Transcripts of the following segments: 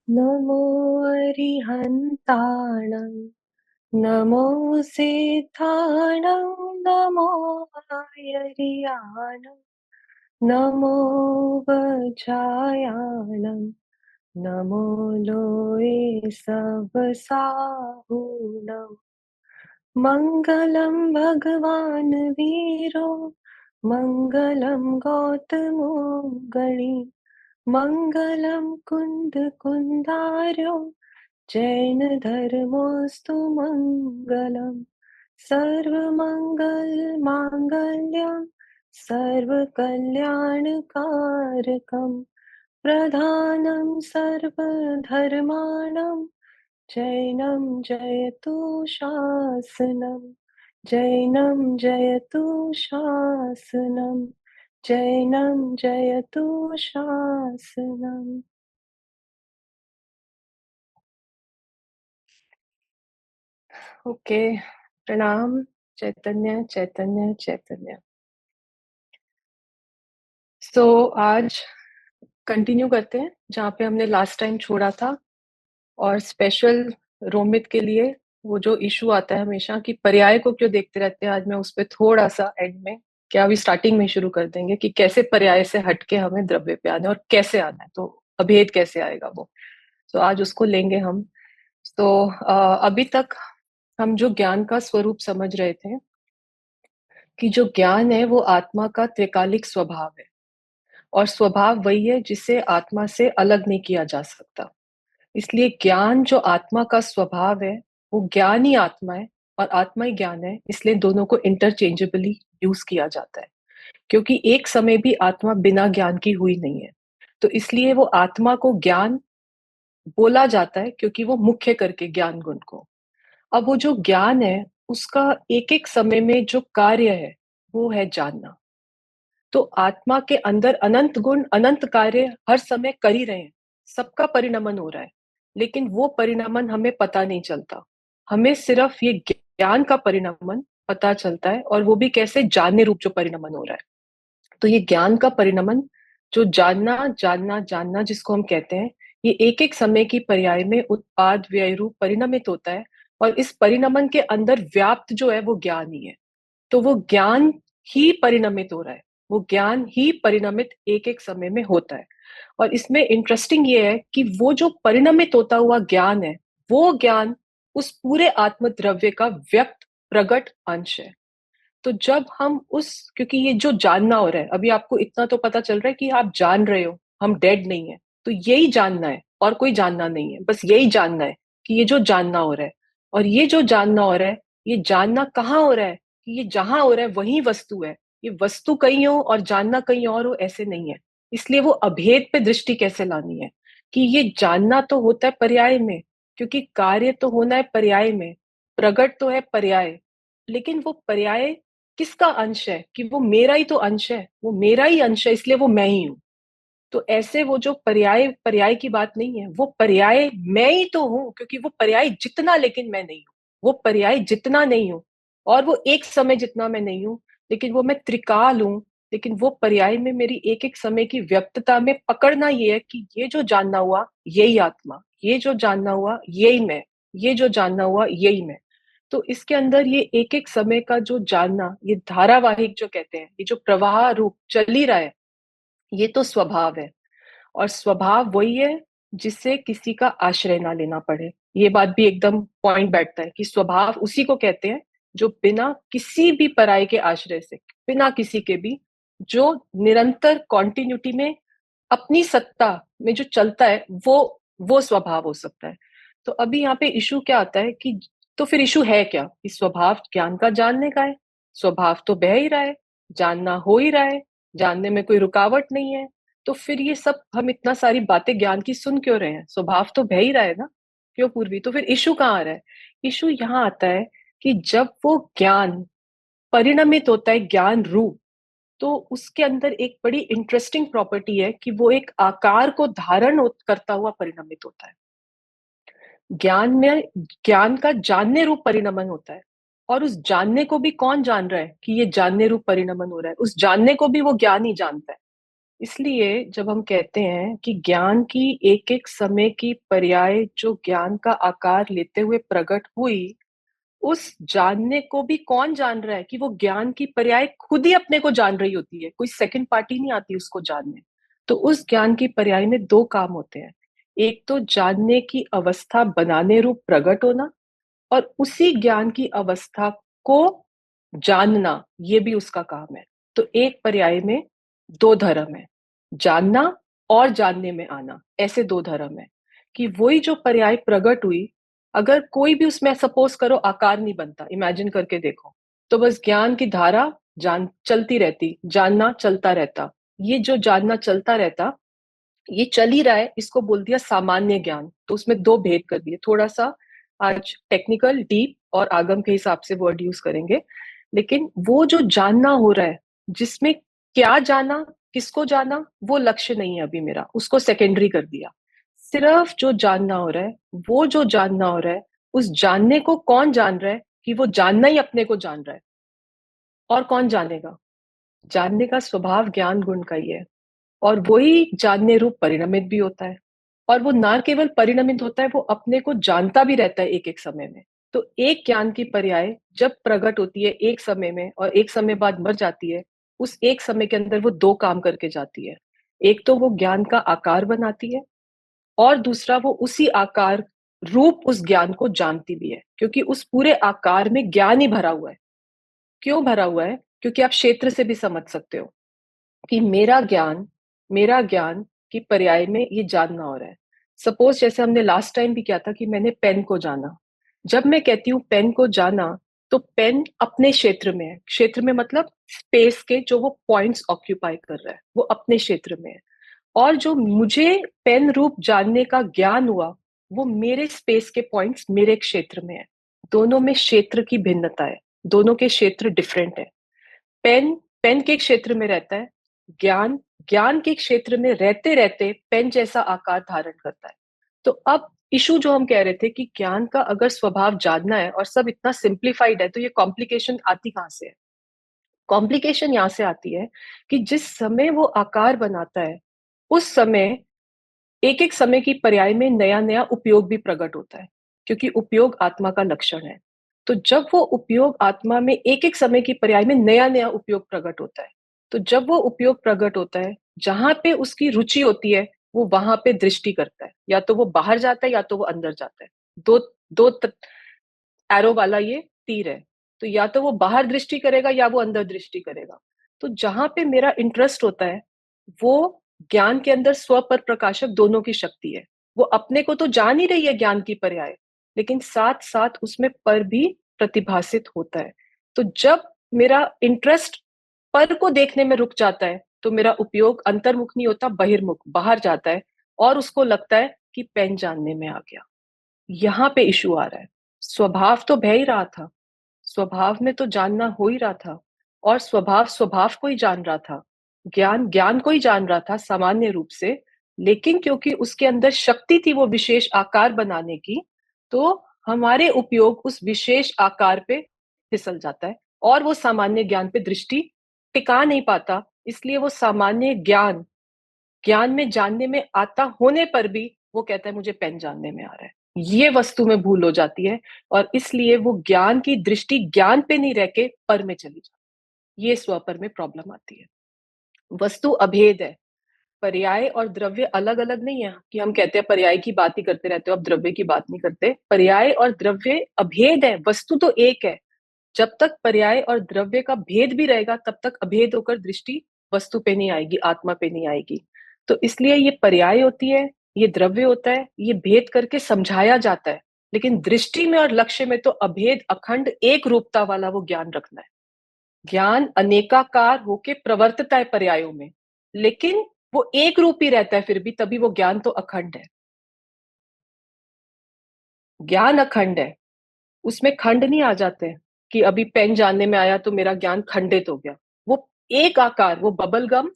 नमो अरिहन्ताणं नमो सिद्धाणं नमो आयर्याणं नमो वज्रायाणं नमो लोये सबसाहूणम् मङ्गलं भगवान् वीरो मङ्गलं गौतमो गणी मङ्गलं कुन्दकुन्दार्यो जैनधर्मोऽस्तु मङ्गलम् सर्वमङ्गलमाङ्गल्यं सर्वकल्याणकारकं प्रधानं सर्वधर्माणां जैनं जयतु शासनं जैनं जयतु शासनं जैनं जयतु शासनम्। ओके, प्रणाम। चैतन्य चैतन्य चैतन्य। आज कंटिन्यू करते हैं जहाँ पे हमने लास्ट टाइम छोड़ा था। और स्पेशल रोमित के लिए वो जो इशू आता है हमेशा कि पर्याय को क्यों देखते रहते हैं, आज मैं उस पर थोड़ा सा एंड में, क्या अभी स्टार्टिंग में शुरू कर देंगे कि कैसे पर्याय से हटके हमें द्रव्य पे आना है और कैसे आना है, तो अभेद कैसे आएगा वो। तो आज उसको लेंगे हम। अभी तक हम जो ज्ञान का स्वरूप समझ रहे थे कि जो ज्ञान है वो आत्मा का त्रिकालिक स्वभाव है, और स्वभाव वही है जिसे आत्मा से अलग नहीं किया जा सकता। इसलिए ज्ञान जो आत्मा का स्वभाव है वो ज्ञान ही आत्मा है और आत्मा ही ज्ञान है, इसलिए दोनों को इंटरचेंजेबली यूज किया जाता है। क्योंकि एक समय भी आत्मा बिना ज्ञान की हुई नहीं है, तो इसलिए वो आत्मा को ज्ञान बोला जाता है, क्योंकि वो मुख्य करके ज्ञान गुण को। अब वो जो ज्ञान है उसका एक एक समय में जो कार्य है वो है जानना। तो आत्मा के अंदर अनंत गुण अनंत कार्य हर समय कर ही रहे हैं, सबका परिणमन हो रहा है, लेकिन वो परिणमन हमें पता नहीं चलता। हमें सिर्फ ये ज्ञान का परिणमन पता चलता है, और वो भी कैसे, जानने रूप जो परिणमन हो रहा है। तो ये ज्ञान का परिणमन, जो जानना जानना जानना जिसको हम कहते हैं, ये एक एक समय की पर्याय में उत्पाद व्यय रूप परिणमित होता है। और इस परिणमन के अंदर व्याप्त जो है वो ज्ञान ही है। तो वो ज्ञान ही परिणमित हो रहा है, वो ज्ञान ही परिणमित एक एक समय में होता है। और इसमें इंटरेस्टिंग ये है कि वो जो परिणमित होता हुआ ज्ञान है, वो ज्ञान उस पूरे आत्म द्रव्य का व्यक्त प्रगट अंश है। तो जब हम उस, क्योंकि ये जो जानना हो रहा है, अभी आपको इतना तो पता चल रहा है कि आप जान रहे हो, हम डेड नहीं है, तो यही जानना है और कोई जानना नहीं है, बस यही जानना है कि ये जो जानना हो रहा है। और ये जो जानना हो रहा है, ये जानना कहाँ हो रहा है, कि ये जहां हो रहा है वही वस्तु है। ये वस्तु कहीं हो और जानना कहीं और हो, ऐसे नहीं है। इसलिए वो अभेद पे दृष्टि कैसे लानी है, कि ये जानना तो होता है पर्याय में, क्योंकि कार्य तो होना है पर्याय में, प्रगट तो है पर्याय। लेकिन वो पर्याय किसका अंश है, कि वो मेरा ही तो अंश है, वो मेरा ही अंश है, इसलिए वो मैं ही हूं। तो ऐसे वो जो पर्याय पर्याय की बात नहीं है, वो पर्याय मैं ही तो हूं, क्योंकि वो पर्याय जितना, लेकिन मैं नहीं हूं। वो पर्याय जितना नहीं हूं, और वो एक समय जितना मैं नहीं हूं, लेकिन वो मैं त्रिकाल हूं। लेकिन वो पर्याय में मेरी एक एक समय की व्यक्तता में पकड़ना ये है कि ये जो जानना हुआ यही आत्मा, ये जो जानना हुआ यही मैं, ये जो जानना हुआ यही मैं। तो इसके अंदर ये एक एक समय का जो जानना, ये धारावाहिक जो कहते हैं, ये जो प्रवाह रूप चल ही रहा है, ये तो स्वभाव है। और स्वभाव वही है जिससे किसी का आश्रय ना लेना पड़े। ये बात भी एकदम पॉइंट बैठता है कि स्वभाव उसी को कहते हैं जो बिना किसी भी पराये के आश्रय से, बिना किसी के भी, जो निरंतर कॉन्टिन्यूटी में अपनी सत्ता में जो चलता है, वो स्वभाव हो सकता है। तो अभी यहाँ पे इशू क्या आता है कि, तो फिर इशू है क्या, कि स्वभाव ज्ञान का जानने का है, स्वभाव तो बह ही रहा है, जानना हो ही रहा है, जानने में कोई रुकावट नहीं है। तो फिर ये सब हम इतना सारी बातें ज्ञान की सुन क्यों रहे हैं, स्वभाव तो बह ही रहा है ना, क्यों पूर्वी। तो फिर इशू कहाँ आ रहा है, इशू यहाँ आता है कि जब वो ज्ञान परिणमित होता है ज्ञान रूप, तो उसके अंदर एक बड़ी इंटरेस्टिंग प्रॉपर्टी है कि वो एक आकार को धारण करता हुआ परिणमित होता है। ज्ञान में ज्ञान का जानने रूप परिणमन होता है, और उस जानने को भी कौन जान रहा है कि ये जानने रूप परिणमन हो रहा है, उस जानने को भी वो ज्ञान ही जानता है। इसलिए जब हम कहते हैं कि ज्ञान की एक-एक समय की पर्याय जो ज्ञान का आकार लेते हुए प्रकट हुई, उस जानने को भी कौन जान रहा है कि वो ज्ञान की पर्याय खुद ही अपने को जान रही होती है, कोई सेकंड पार्टी नहीं आती उसको जानने। तो उस ज्ञान की पर्याय में 2 काम होते हैं। एक तो जानने की अवस्था बनाने रूप प्रकट होना और उसी ज्ञान की अवस्था को जानना, ये भी उसका काम है। तो एक पर्याय में 2 धर्म हैं, जानना और जानने में आना, ऐसे 2 धर्म हैं, कि वही जो पर्याय प्रकट हुई, अगर कोई भी उसमें सपोज़ करो आकार नहीं बनता, इमेजिन करके देखो, तो बस ज्ञान की धारा जान चलती रहती, जानना चलता रहता। ये जो जानना चलता रहता, ये चल ही रहा है, इसको बोल दिया सामान्य ज्ञान। तो उसमें 2 भेद कर दिए। थोड़ा-सा आज टेक्निकल, डीप और आगम के हिसाब से वर्ड यूज़ करेंगे। लेकिन वो जो जानना हो रहा है, जिसमें क्या जाना, किसको जाना, वो लक्ष्य नहीं है अभी मेरा, उसको सेकेंडरी कर दिया। सिर्फ जो जानना हो रहा है, वो जो जानना हो रहा है, उस जानने को कौन जान रहा है कि वो जानना ही अपने को जान रहा है और कौन जानेगा? जानने का स्वभाव ज्ञान गुण का ही है। और वही जानने रूप परिणमित भी होता है और वो ना केवल परिणमित होता है, वो अपने को जानता भी रहता है एक-एक समय में। तो एक ज्ञान की पर्याय जब प्रकट होती है एक समय में और एक समय बाद मर जाती है, उस एक समय के अंदर वो 2 काम करके जाती है। एक तो वो ज्ञान का आकार बनाती है और दूसरा वो उसी आकार रूप उस ज्ञान को जानती भी है, क्योंकि उस पूरे आकार में ज्ञान ही भरा हुआ है। क्यों भरा हुआ है? क्योंकि आप क्षेत्र से भी समझ सकते हो। कि मेरा ज्ञान की पर्याय में ये जानना हो रहा है। सपोज़ जैसे हमने लास्ट टाइम भी किया था कि मैंने पेन को जाना। जब मैं कहती हूँ पेन को जाना, तो पेन अपने क्षेत्र में है। क्षेत्र में मतलब स्पेस के जो वो पॉइंट्स ऑक्यूपाई कर रहा है, वो अपने क्षेत्र में है। और जो मुझे पेन रूप जानने का ज्ञान हुआ, वो मेरे स्पेस के पॉइंट्स मेरे क्षेत्र में है। दोनों में क्षेत्र की भिन्नता है, दोनों के क्षेत्र डिफरेंट है। पेन पेन के क्षेत्र में रहता है, ज्ञान ज्ञान के क्षेत्र में रहते-रहते पेन जैसा आकार धारण करता है। तो अब इश्यू जो हम कह रहे थे कि ज्ञान का अगर स्वभाव जानना है और सब इतना सिम्प्लिफाइड है, तो ये कॉम्प्लिकेशन आती कहाँ से है? कॉम्प्लिकेशन यहाँ से आती है कि जिस समय वो आकार बनाता है, उस समय एक-एक समय की पर्याय में नया-नया उपयोग भी प्रकट होता है, क्योंकि उपयोग आत्मा का लक्षण है। तो जब वो उपयोग आत्मा में एक-एक समय की पर्याय में नया-नया उपयोग प्रकट होता है, तो जब वो उपयोग प्रकट होता है, जहाँ पे उसकी रुचि होती है, वो वहाँ पे दृष्टि करता है। या तो वो बाहर जाता है या तो वो अंदर जाता है। दो दो त एरो वाला ये तीर है। तो या तो वो बाहर दृष्टि करेगा या वो अंदर दृष्टि करेगा। तो जहाँ पे मेरा इंटरेस्ट होता है, वो ज्ञान के अंदर स्व पर प्रकाशक दोनों की शक्ति है। वो अपने को तो जान ही रही है ज्ञान की पर्याय, लेकिन साथ-साथ उसमें पर भी प्रतिभासित होता है। तो जब मेरा इंटरेस्ट पर को देखने में रुक जाता है, तो मेरा उपयोग अंतर्मुख नहीं होता, बहिर्मुख, बाहर जाता है और उसको लगता है कि पेन जानने में आ गया। यहाँ पे इश्यू आ रहा है। स्वभाव तो बह ही रहा था, स्वभाव में तो जानना हो ही रहा था और स्वभाव स्वभाव को ही जान रहा था। ज्ञान ज्ञान को ही जान रहा था सामान्य रूप से, लेकिन क्योंकि उसके अंदर शक्ति थी वो विशेष आकार बनाने की, तो हमारे उपयोग उस विशेष आकार पे फिसल जाता है और वो सामान्य ज्ञान पे दृष्टि टिका नहीं पाता, इसलिए वो सामान्य ज्ञान ज्ञान में जानने में आता होने पर भी वो कहता है मुझे पेन जानने में आ रहा है। ये वस्तु में भूल हो जाती है और इसलिए वो ज्ञान की दृष्टि ज्ञान पे नहीं रह के पर में चली जाती है। ये स्वपर में प्रॉब्लम आती है। वस्तु अभेद है। पर्याय और द्रव्य अलग-अलग नहीं है कि हम कहते हैं पर्याय की बात ही करते रहते हो, अब द्रव्य की बात नहीं करते। पर्याय और द्रव्य अभेद है, वस्तु तो एक है। जब तक पर्याय और द्रव्य का भेद भी रहेगा, तब तक अभेद होकर दृष्टि वस्तु पे नहीं आएगी, आत्मा पे नहीं आएगी। तो इसलिए ये पर्याय होती है, ये द्रव्य होता है, ये भेद करके समझाया जाता है। लेकिन दृष्टि में और लक्ष्य में तो अभेद, अखंड, एक रूपता वाला वो ज्ञान रखना है। ज्ञान अनेकाकार होके प्रवर्तता है पर्यायों में, लेकिन वो एक रूप ही रहता है फिर भी, तभी वो ज्ञान तो अखंड है। ज्ञान अखंड है। उसमें खंड नहीं आ जाते हैं कि अभी पेन जानने में आया तो मेरा ज्ञान खंडित हो गया। वो एक आकार, वो बबल गम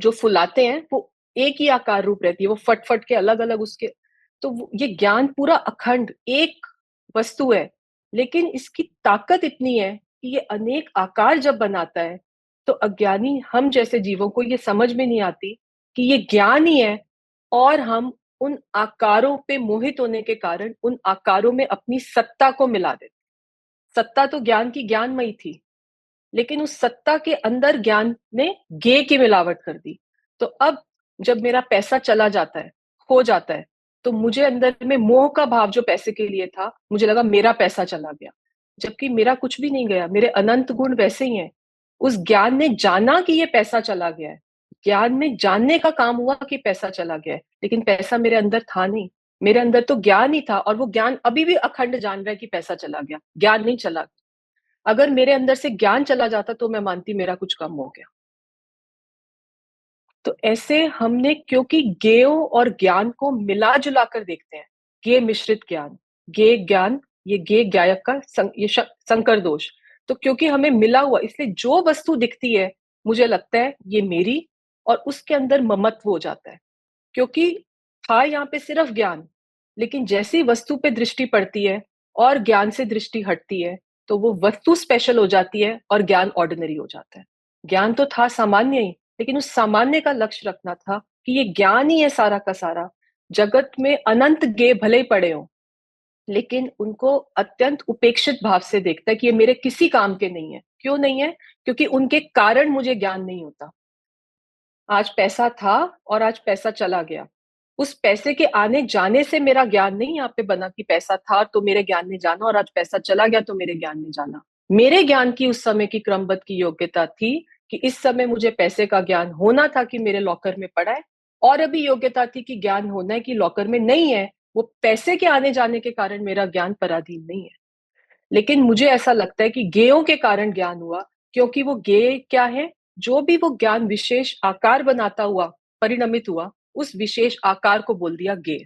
जो फुलाते हैं, वो एक ही आकार रूप रहती है, वो फट-फट के अलग-अलग उसके तो वो ये ज्ञान पूरा अखंड एक वस्तु है, लेकिन इसकी ताकत इतनी है कि ये अनेक आकार जब बनाता है, तो अज्ञानी हम जैसे जीवों को ये समझ में नहीं आती कि ये ज्ञान ही है, और हम उन आकारों पे मोहित होने के कारण उन आकारों में अपनी सत्ता को मिला देते। सत्ता तो ज्ञान की ज्ञानमयी थी, लेकिन उस सत्ता के अंदर ज्ञान ने गे की मिलावट कर दी। तो अब जब मेरा पैसा चला जाता है, खो जाता है, तो मुझे अंदर में मोह का भाव जो पैसे के लिए था, मुझे लगा मेरा पैसा चला गया, जबकि मेरा कुछ भी नहीं गया, मेरे अनंत गुण वैसे ही हैं। उस ज्ञान ने जाना कि ये पैसा चला गया है, ज्ञान में जानने का काम हुआ कि पैसा चला गया है, लेकिन पैसा मेरे अंदर था नहीं। मेरे अंदर तो ज्ञान ही था, और वो ज्ञान अभी भी अखंड जान रहा है कि पैसा चला गया, ज्ञान नहीं चला। अगर मेरे अंदर से ज्ञान चला जाता तो मैं मानती मेरा कुछ कम हो गया। तो ऐसे हमने, क्योंकि ज्ञेय और ज्ञान को मिला जुला कर देखते हैं, ज्ञेय मिश्रित ज्ञान, ज्ञेय ज्ञान, ये ज्ञेय ज्ञायक का संकर दोष। तो क्योंकि हमें मिला हुआ, इसलिए जो वस्तु दिखती है मुझे लगता है ये मेरी, और उसके अंदर ममत्व हो जाता है। क्योंकि था यहाँ पे सिर्फ ज्ञान, लेकिन जैसे ही वस्तु पे दृष्टि पड़ती है और ज्ञान से दृष्टि हटती है, तो वो वस्तु स्पेशल हो जाती है और ज्ञान ऑर्डिनरी हो जाता है। ज्ञान तो था सामान्य ही, लेकिन उस सामान्य का लक्ष्य रखना था कि ये ज्ञान ही है सारा का सारा। जगत में अनंत गे भले ही पड़े हों, लेकिन उनको अत्यंत उपेक्षित भाव से देखता है कि ये मेरे किसी काम के नहीं है। क्यों नहीं है? क्योंकि उनके कारण मुझे ज्ञान नहीं होता। आज पैसा था और आज पैसा चला गया, उस पैसे के आने जाने से मेरा ज्ञान नहीं यहाँ पे बना कि पैसा था तो मेरे ज्ञान ने जाना, और आज पैसा चला गया तो मेरे ज्ञान ने जाना। मेरे ज्ञान की उस समय की क्रमबद्ध की योग्यता थी कि इस समय मुझे पैसे का ज्ञान होना था कि मेरे लॉकर में पड़ा है, और अभी योग्यता थी कि ज्ञान होना है कि लॉकर में नहीं है। वो पैसे के आने जाने के कारण मेरा ज्ञान पराधीन नहीं है। लेकिन मुझे ऐसा लगता है कि गेयों के कारण ज्ञान हुआ, क्योंकि वो गेय क्या है? जो भी वो ज्ञान विशेष आकार बनाता हुआ परिणमित हुआ, उस विशेष आकार को बोल दिया गेय।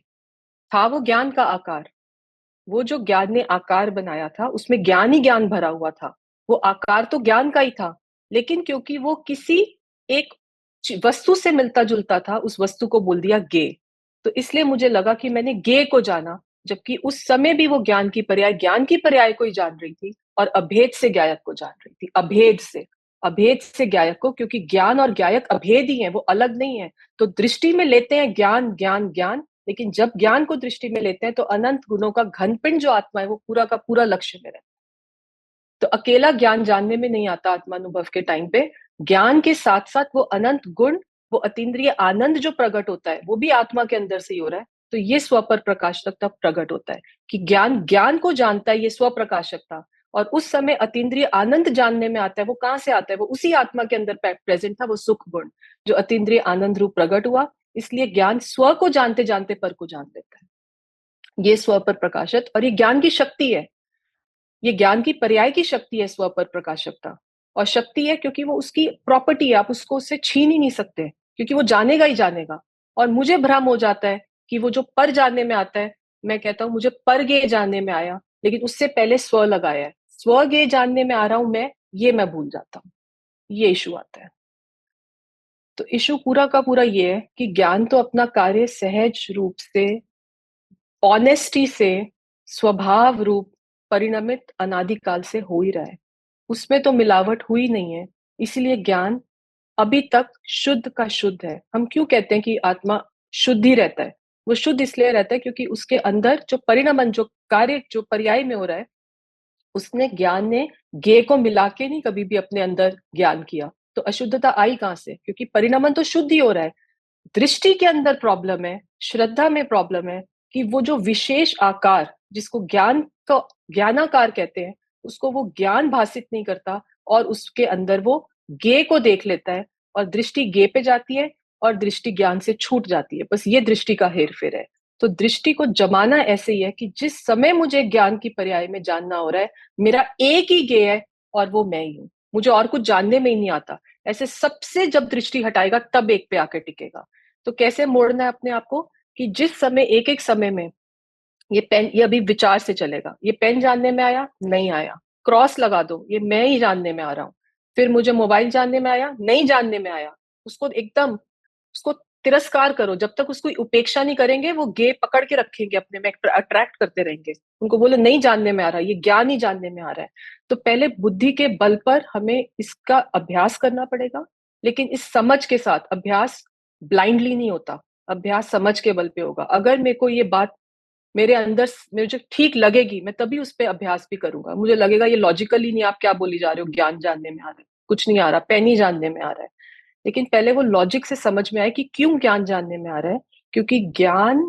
था वो ज्ञान का आकार, वो जो ज्ञान ने आकार बनाया था उसमें ज्ञान ही ज्ञान भरा हुआ था। वो आकार तो ज्ञान का ही था, लेकिन क्योंकि वो किसी एक वस्तु से मिलता जुलता था, उस वस्तु को बोल दिया गेय। तो इसलिए मुझे लगा कि मैंने गेय को जाना, जबकि उस समय भी वो ज्ञान की पर्याय को ही जान रही थी, और अभेद से ज्ञायक को जान रही थी। अभेद से ज्ञायक को, क्योंकि ज्ञान और ज्ञायक अभेद ही है, वो अलग नहीं है। तो दृष्टि में लेते हैं ज्ञान ज्ञान ज्ञान, लेकिन जब ज्ञान को दृष्टि में लेते हैं तो अनंत गुणों का घनपिंड जो आत्मा है वो पूरा का पूरा लक्ष्य में रहता है। तो अकेला ज्ञान जानने में नहीं आता आत्मानुभव के टाइम पे, ज्ञान के साथ साथ वो अनंत गुण, वो अतीन्द्रिय आनंद जो प्रकट होता है वो भी आत्मा के अंदर से ही हो रहा है। तो ये स्वपर प्रकाशकता प्रकट होता है कि ज्ञान ज्ञान को जानता है, ये स्वप्रकाशकता। और उस समय अतीन्द्रिय आनंद जानने में आता है, वो कहाँ से आता है? वो उसी आत्मा के अंदर प्रेजेंट था, वो सुख गुण जो अतीन्द्रिय आनंद रूप प्रकट हुआ। इसलिए ज्ञान स्व को जानते जानते पर को जान लेता है। ये स्व पर प्रकाशत, और ये ज्ञान की शक्ति है, ये ज्ञान की पर्याय की शक्ति है स्व पर प्रकाशकता। और शक्ति है क्योंकि वो उसकी प्रॉपर्टी है, आप उसको उससे छीन ही नहीं सकते, क्योंकि वो जानेगा ही जानेगा। और मुझे भ्रम हो जाता है कि वो जो पर जानने में आता है, मैं कहता हूं मुझे पर गे जानने में आया, लेकिन उससे पहले स्व लगाया है, स्व गे जानने में आ रहा हूं मैं, ये मैं भूल जाता हूँ। ये इशू आता है। तो इशू पूरा का पूरा ये है कि ज्ञान तो अपना कार्य सहज रूप से, ऑनेस्टी से, स्वभाव रूप परिणमित अनादिकाल से हो ही रहा है। उसमें तो मिलावट हुई नहीं है। इसलिए ज्ञान अभी तक शुद्ध का शुद्ध है। हम क्यों कहते हैं कि आत्मा शुद्ध ही रहता है? वो शुद्ध इसलिए रहता है क्योंकि उसके अंदर जो परिणमन, जो कार्य, जो पर्याय में हो रहा है, उसने, ज्ञान ने ज्ञेय को मिला के नहीं कभी भी अपने अंदर ज्ञान किया। तो अशुद्धता आई कहां से? क्योंकि परिणमन तो शुद्ध ही हो रहा है। दृष्टि के अंदर प्रॉब्लम है, श्रद्धा में प्रॉब्लम है, कि वो जो विशेष आकार जिसको ज्ञान का ज्ञानाकार कहते हैं, उसको वो ज्ञान भाषित नहीं करता, और उसके अंदर वो गे को देख लेता है, और दृष्टि गे पे जाती है और दृष्टि ज्ञान से छूट जाती है। बस ये दृष्टि का हेर फेर है। तो दृष्टि को जमाना ऐसे ही है कि जिस समय मुझे ज्ञान की पर्याय में जानना हो रहा है, मेरा एक ही गे है और वो मैं ही हूं, मुझे और कुछ जानने में ही नहीं आता। ऐसे सबसे जब दृष्टि हटाएगा तब एक पे आकर टिकेगा। तो कैसे मोड़ना है अपने आप को? कि जिस समय, एक एक समय में, ये पेन, ये अभी विचार से चलेगा, ये पेन जानने में आया, नहीं आया, क्रॉस लगा दो, ये मैं ही जानने में आ रहा हूँ। फिर मुझे मोबाइल जानने में आया, नहीं जानने में आया, उसको एकदम, उसको तिरस्कार करो, जब तक उसकी उपेक्षा नहीं करेंगे वो गे पकड़ के रखेंगे अपने में, अट्रैक्ट करते रहेंगे। उनको बोलो नहीं जानने में आ रहा है, ये ज्ञान ही जानने में आ रहा है। तो पहले बुद्धि के बल पर हमें इसका अभ्यास करना पड़ेगा, लेकिन इस समझ के साथ। अभ्यास ब्लाइंडली नहीं होता, अभ्यास समझ के बल पे होगा। अगर मेरे को ये बात मेरे अंदर मुझे ठीक लगेगी, मैं तभी उस पर अभ्यास भी करूंगा। मुझे लगेगा ये लॉजिकली नहीं, आप क्या बोली जा रहे हो, ज्ञान जानने में आ रहा है, कुछ नहीं आ रहा, पेन ही जानने में आ रहा है। लेकिन पहले वो लॉजिक से समझ में आए कि क्यों ज्ञान जानने में आ रहा है। क्योंकि ज्ञान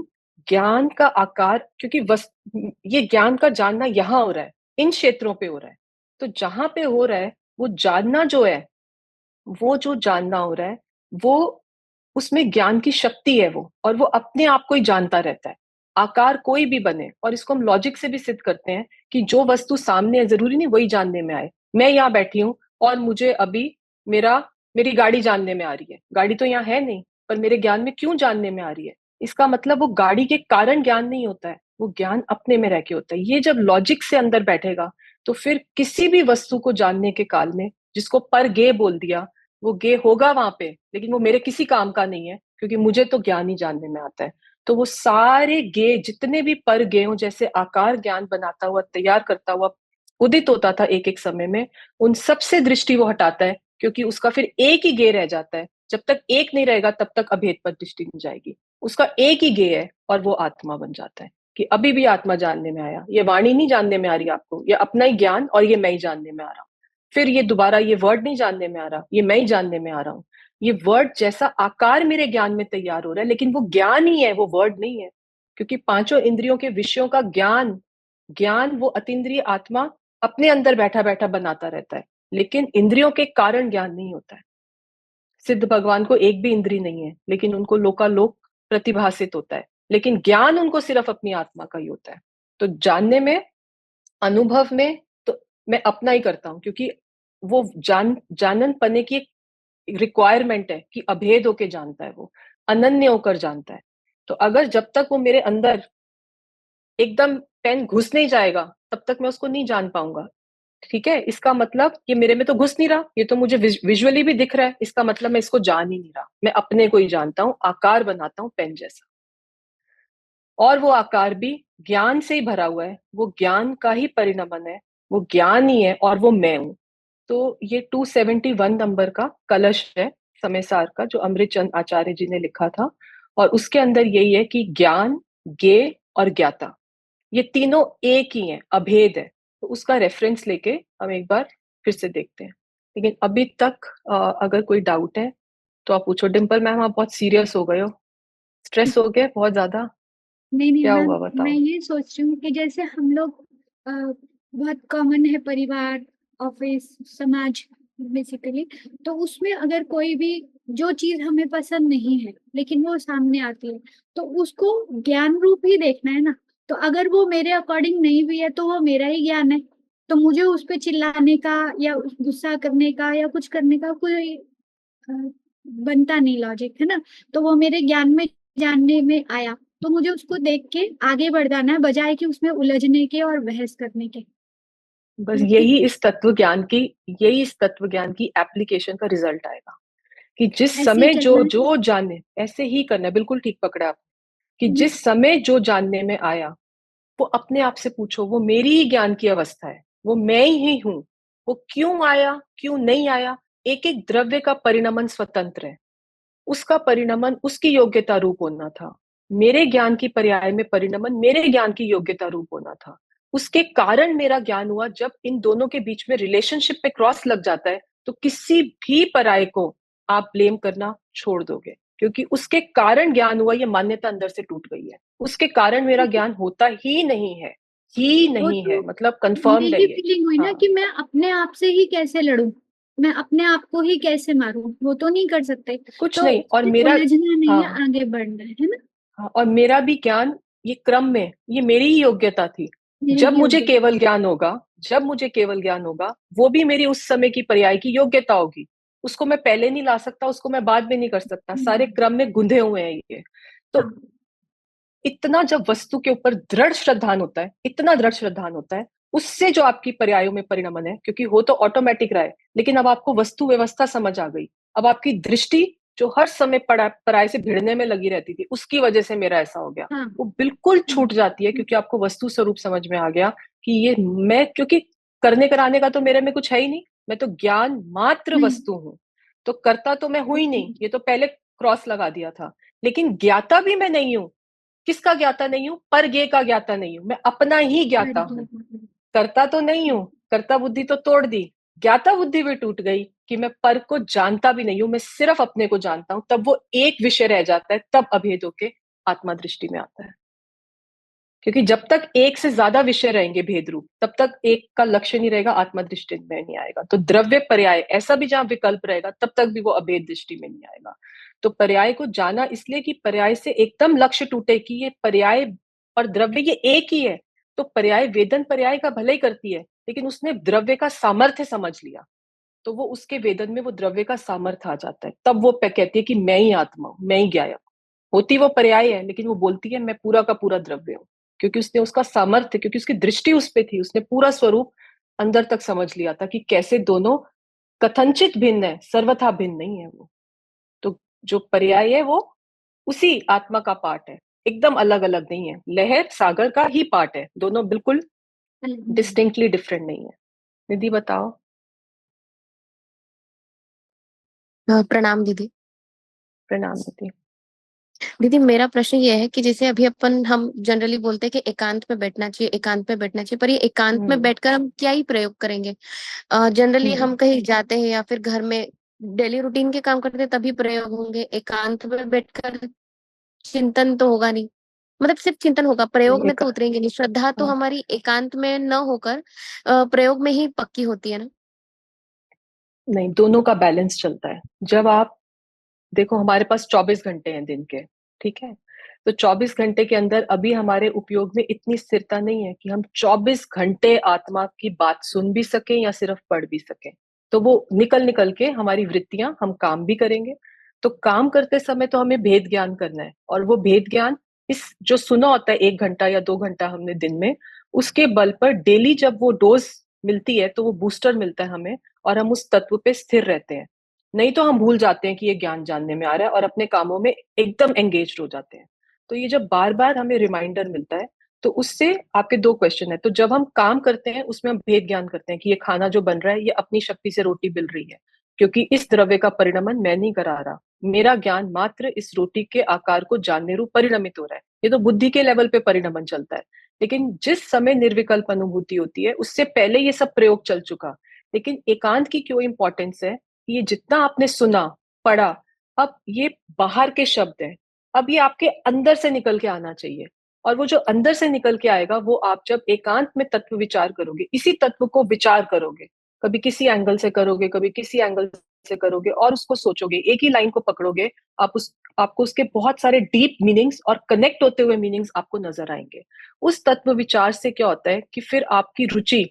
ज्ञान का आकार, क्योंकि ये ज्ञान का जानना यहाँ हो रहा है, इन क्षेत्रों पे हो रहा है। तो जहां पे हो रहा है वो जानना जो है, वो जो जानना हो रहा है, वो उसमें ज्ञान की शक्ति है वो, और वो अपने आप को ही जानता रहता है। आकार कोई भी बने, और इसको हम लॉजिक से भी सिद्ध करते हैं कि जो वस्तु सामने है जरूरी नहीं वही जानने में आए। मैं यहाँ बैठी हूँ और मुझे अभी मेरा मेरी गाड़ी जानने में आ रही है, गाड़ी तो यहाँ है नहीं, पर मेरे ज्ञान में क्यों जानने में आ रही है? इसका मतलब वो गाड़ी के कारण ज्ञान नहीं होता है, वो ज्ञान अपने में रह के होता है। ये जब लॉजिक से अंदर बैठेगा तो फिर किसी भी वस्तु को जानने के काल में, जिसको पर गे बोल दिया, वो गे होगा वहां पे, लेकिन वो मेरे किसी काम का नहीं है, क्योंकि मुझे तो ज्ञान ही जानने में आता है। तो वो सारे गे जितने भी पर गे हों, जैसे आकार ज्ञान बनाता हुआ, तैयार करता हुआ उदित होता था एक एक समय में, उन सबसे दृष्टि वो हटाता है, क्योंकि उसका फिर एक ही गे रह जाता है। जब तक एक नहीं रहेगा तब तक अभेद पर दृष्टि नहीं जाएगी। उसका एक ही गे है और वो आत्मा बन जाता है, कि अभी भी आत्मा जानने में आया, ये वाणी नहीं जानने में आ रही आपको, ये अपना ही ज्ञान, और ये मैं ही जानने में आ रहा हूँ। फिर ये दोबारा ये वर्ड नहीं जानने में आ रहा, ये मैं ही जानने में आ रहा हूँ। ये वर्ड जैसा आकार मेरे ज्ञान में तैयार हो रहा है, लेकिन वो ज्ञान ही है, वो वर्ड नहीं है। क्योंकि पांचों इंद्रियों के विषयों का ज्ञान ज्ञान वो अतीन्द्रिय आत्मा अपने अंदर बैठा बैठा बनाता रहता है, लेकिन इंद्रियों के कारण ज्ञान नहीं होता है। सिद्ध भगवान को एक भी इंद्री नहीं है, लेकिन उनको लोकालोक प्रतिभासित होता है, लेकिन ज्ञान उनको सिर्फ अपनी आत्मा का ही होता है। तो जानने में, अनुभव में, तो मैं अपना ही करता हूँ, क्योंकि वो जानन पने की एक रिक्वायरमेंट है कि अभेद होके जानता है, वो अनन्य होकर जानता है। तो अगर जब तक वो मेरे अंदर एकदम पेन घुस नहीं जाएगा, तब तक मैं उसको नहीं जान पाऊंगा। ठीक है, इसका मतलब ये मेरे में तो घुस नहीं रहा, ये तो मुझे विजुअली भी दिख रहा है, इसका मतलब मैं इसको जान ही नहीं रहा, मैं अपने को ही जानता हूँ, आकार बनाता हूँ पेन जैसा। और वो आकार भी ज्ञान से ही भरा हुआ है, वो ज्ञान का ही परिणमन है, वो ज्ञान ही है, और वो मैं हूं। तो ये 271 नंबर का कलश है समय सार का, जो अमृत चंद आचार्य जी ने लिखा था। और उसके अंदर यही है कि ज्ञान, ज्ञे और ज्ञाता, ये तीनों एक ही हैं, अभेद है। तो उसका रेफरेंस लेके हम एक बार फिर से देखते हैं। लेकिन अभी तक अगर कोई डाउट है तो आप पूछो। डिम्पल मैम, आप बहुत सीरियस हो गए हो, स्ट्रेस हो गया बहुत ज्यादा, नहीं नहीं क्या मैम, हुआ मैं बताओ। ये सोच रही हूँ कि जैसे हम लोग बहुत कॉमन है, परिवार, ऑफिस, समाज बेसिकली, तो उसमें अगर कोई भी जो चीज हमें पसंद नहीं है लेकिन वो सामने आती है, तो उसको ज्ञान रूप ही देखना है ना। तो अगर वो मेरे अकॉर्डिंग नहीं भी है तो वो मेरा ही ज्ञान है। तो मुझे उस पे चिल्लाने का या गुस्सा करने का या कुछ करने का कोई अ, बनता नहीं, लॉजिक है ना। तो वो मेरे ज्ञान में जानने में आया, तो मुझे उसको देख के आगे बढ़ जाना है, बजाय कि उसमें उलझने के और बहस करने के। बस ठीक। यही इस तत्व ज्ञान की एप्लीकेशन का रिजल्ट आएगा, कि जिस ऐसे ही समय चलना जो है। जो जाने, ऐसे ही करना है। बिल्कुल ठीक पकड़ा आप, कि हम्म। जिस समय जो जानने में आया, वो अपने आप से पूछो, वो मेरी ही ज्ञान की अवस्था है, वो मैं ही हूं। वो क्यों आया, क्यों नहीं आया, एक एक द्रव्य का परिणमन स्वतंत्र है, उसका परिणमन उसकी योग्यता रूप होना था। मेरे ज्ञान की पर्याय में परिणमन मेरे ज्ञान की योग्यता रूप होना था। उसके कारण मेरा ज्ञान हुआ। जब इन दोनों के बीच में रिलेशनशिप पे क्रॉस लग जाता है, तो किसी भी पर्याय को आप ब्लेम करना छोड़ दोगे, क्योंकि उसके कारण ज्ञान हुआ, ये मान्यता अंदर से टूट गई है। उसके कारण मेरा ज्ञान होता ही नहीं है, ही वो नहीं तो है, मतलब कंफर्म्ड है यही ये। फीलिंग हुई ना हाँ, कि मैं अपने आप से ही कैसे लड़ूं, मैं अपने आप को ही कैसे मारूं, वो तो नहीं कर सकते। कुछ तो नहीं। और उससे मेरा, उलझना नहीं है, हाँ, आगे बढ़ना है ना। हाँ, और मेरा भी ज्ञान, ये क्रम में ये मेरी ही योग्यता थी। मेरी जब ही मुझे होगी। केवल ज्ञान होगा, जब मुझे केवल ज्ञान होगा, वो भी मेरी उस समय की पर्याय की योग्यता होगी। उसको मैं पहले नहीं ला सकता, उसको मैं बाद में नहीं कर सकता, सारे क्रम में गुंधे हुए हैं ये। तो हाँ। इतना जब वस्तु के ऊपर दृढ़ श्रद्धान होता है, इतना दृढ़ श्रद्धान होता है, उससे जो आपकी पर्यायों में परिणमन है, क्योंकि हो तो ऑटोमेटिक रहा है, लेकिन अब आपको वस्तु व्यवस्था समझ आ गई। अब आपकी दृष्टि जो हर समय पराये से भिड़ने में लगी रहती थी, उसकी वजह से मेरा ऐसा हो गया, हाँ। वो बिल्कुल हुँ, छूट जाती है, हुँ, क्योंकि आपको वस्तु स्वरूप समझ में आ गया कि ये मैं, क्योंकि करने कराने का तो मेरे में कुछ है ही नहीं, मैं तो ज्ञान मात्र हुँ, वस्तु हूँ। तो कर्ता तो मैं हूँ ही हुँ, नहीं, ये तो पहले क्रॉस लगा दिया था। लेकिन ज्ञाता भी मैं नहीं हूँ। किसका ज्ञाता नहीं हूँ? परज्ञेय का ज्ञाता नहीं हूँ, मैं अपना ही ज्ञाता बढ़िया, हूँ। कर्ता तो नहीं हुँ, हूँ, कर्ता बुद्धि तो तोड़ दी, ज्ञाता बुद्धि भी टूट गई कि मैं पर को जानता भी नहीं हूँ, मैं सिर्फ अपने को जानता हूँ, तब वो एक विषय रह जाता है, तब अभेद होके आत्मा दृष्टि में आता है। क्योंकि जब तक एक से ज्यादा विषय रहेंगे भेद रूप, तब तक एक का लक्ष्य नहीं रहेगा, आत्मा दृष्टि में नहीं आएगा। तो द्रव्य पर्याय ऐसा भी जहां विकल्प रहेगा, तब तक भी वो अभेद दृष्टि में नहीं आएगा। तो पर्याय को जाना इसलिए कि पर्याय से एकदम लक्ष्य टूटे कि ये पर्याय और द्रव्य ये एक ही है। तो पर्याय वेदन पर्याय का भले ही करती है, लेकिन उसने द्रव्य का सामर्थ्य समझ लिया, तो वो उसके वेदन में वो द्रव्य का सामर्थ्य आ जाता है। तब वो कहती है कि मैं ही आत्मा हूं, मैं ही ज्ञायक। होती वो पर्याय है, लेकिन वो बोलती है मैं पूरा का पूरा द्रव्य हूँ, क्योंकि उसने उसका सामर्थ्य, क्योंकि उसकी दृष्टि उस पे थी, उसने पूरा स्वरूप अंदर तक समझ लिया था कि कैसे दोनों कथनचित भिन्न है, सर्वथा भिन्न नहीं है वो। तो जो पर्याय है वो उसी आत्मा का पार्ट है, एकदम अलग अलग नहीं है, लहर सागर का ही पार्ट है, दोनों बिल्कुल हुँ। डिस्टिंक्टली डिफरेंट नहीं है। निधि बताओ। प्रणाम दीदी। प्रणाम निधि। दीदी मेरा प्रश्न ये है कि जैसे अभी अपन हम जनरली बोलते हैं कि एकांत में बैठना चाहिए, एकांत में बैठना चाहिए, पर ये एकांत में हम्म। बैठकर हम क्या ही प्रयोग करेंगे? जनरली हम्म। हम कहीं जाते हैं या फिर घर में डेली रूटीन के काम करते हैं तभी प्रयोग होंगे। एकांत में बैठकर चिंतन तो होगा नहीं, मतलब सिर्फ चिंतन होगा, नहीं प्रयोग में एक, तो उतरेंगे नहीं। श्रद्धा तो हाँ, हमारी एकांत में न होकर प्रयोग में ही पक्की होती है ना? नहीं, दोनों का बैलेंस चलता है। जब आप देखो, हमारे पास 24 घंटे हैं दिन के, ठीक है? तो 24 घंटे के अंदर अभी हमारे उपयोग में इतनी स्थिरता नहीं है कि हम 24 घंटे आत्मा की बात सुन भी सकें या सिर्फ पढ़ भी सकें। तो वो निकल निकल के हमारी वृत्तियां, हम काम भी करेंगे। तो काम करते समय तो हमें भेद ज्ञान करना है, और वो भेद ज्ञान इस जो सुना होता है 1 घंटा या 2 घंटा हमने दिन में, उसके बल पर डेली जब वो डोज मिलती है, तो वो बूस्टर मिलता है हमें, और हम उस तत्व पे स्थिर रहते हैं। नहीं तो हम भूल जाते हैं कि ये ज्ञान जानने में आ रहा है, और अपने कामों में एकदम एंगेज हो जाते हैं। तो ये जब बार बार हमें रिमाइंडर मिलता है, तो उससे आपके दो क्वेश्चन है। तो जब हम काम करते हैं, उसमें हम भेद ज्ञान करते हैं कि ये खाना जो बन रहा है, ये अपनी शक्ति से रोटी बिल रही है, क्योंकि इस द्रव्य का परिणमन मैं नहीं करा रहा, मेरा ज्ञान मात्र इस रोटी के आकार को जानने रूप परिणमित हो रहा है। ये तो बुद्धि के लेवल पे परिणमन चलता है। लेकिन जिस समय निर्विकल्प अनुभूति होती है, उससे पहले ये सब प्रयोग चल चुका। लेकिन एकांत की क्यों इंपॉर्टेंस है? ये जितना आपने सुना, पढ़ा, अब ये बाहर के शब्द हैं, अब ये आपके अंदर से निकल के आना चाहिए। और वो जो अंदर से निकल के आएगा, वो आप जब एकांत में तत्व विचार करोगे, इसी तत्व को विचार करोगे, कभी किसी एंगल से करोगे, कभी किसी एंगल से करोगे, और उसको सोचोगे, एक ही लाइन को पकड़ोगे, आपको उसके बहुत सारे डीप मीनिंग्स और कनेक्ट होते हुए मीनिंग्स आपको नजर आएंगे। उस तत्व विचार से क्या होता है कि फिर आपकी रुचि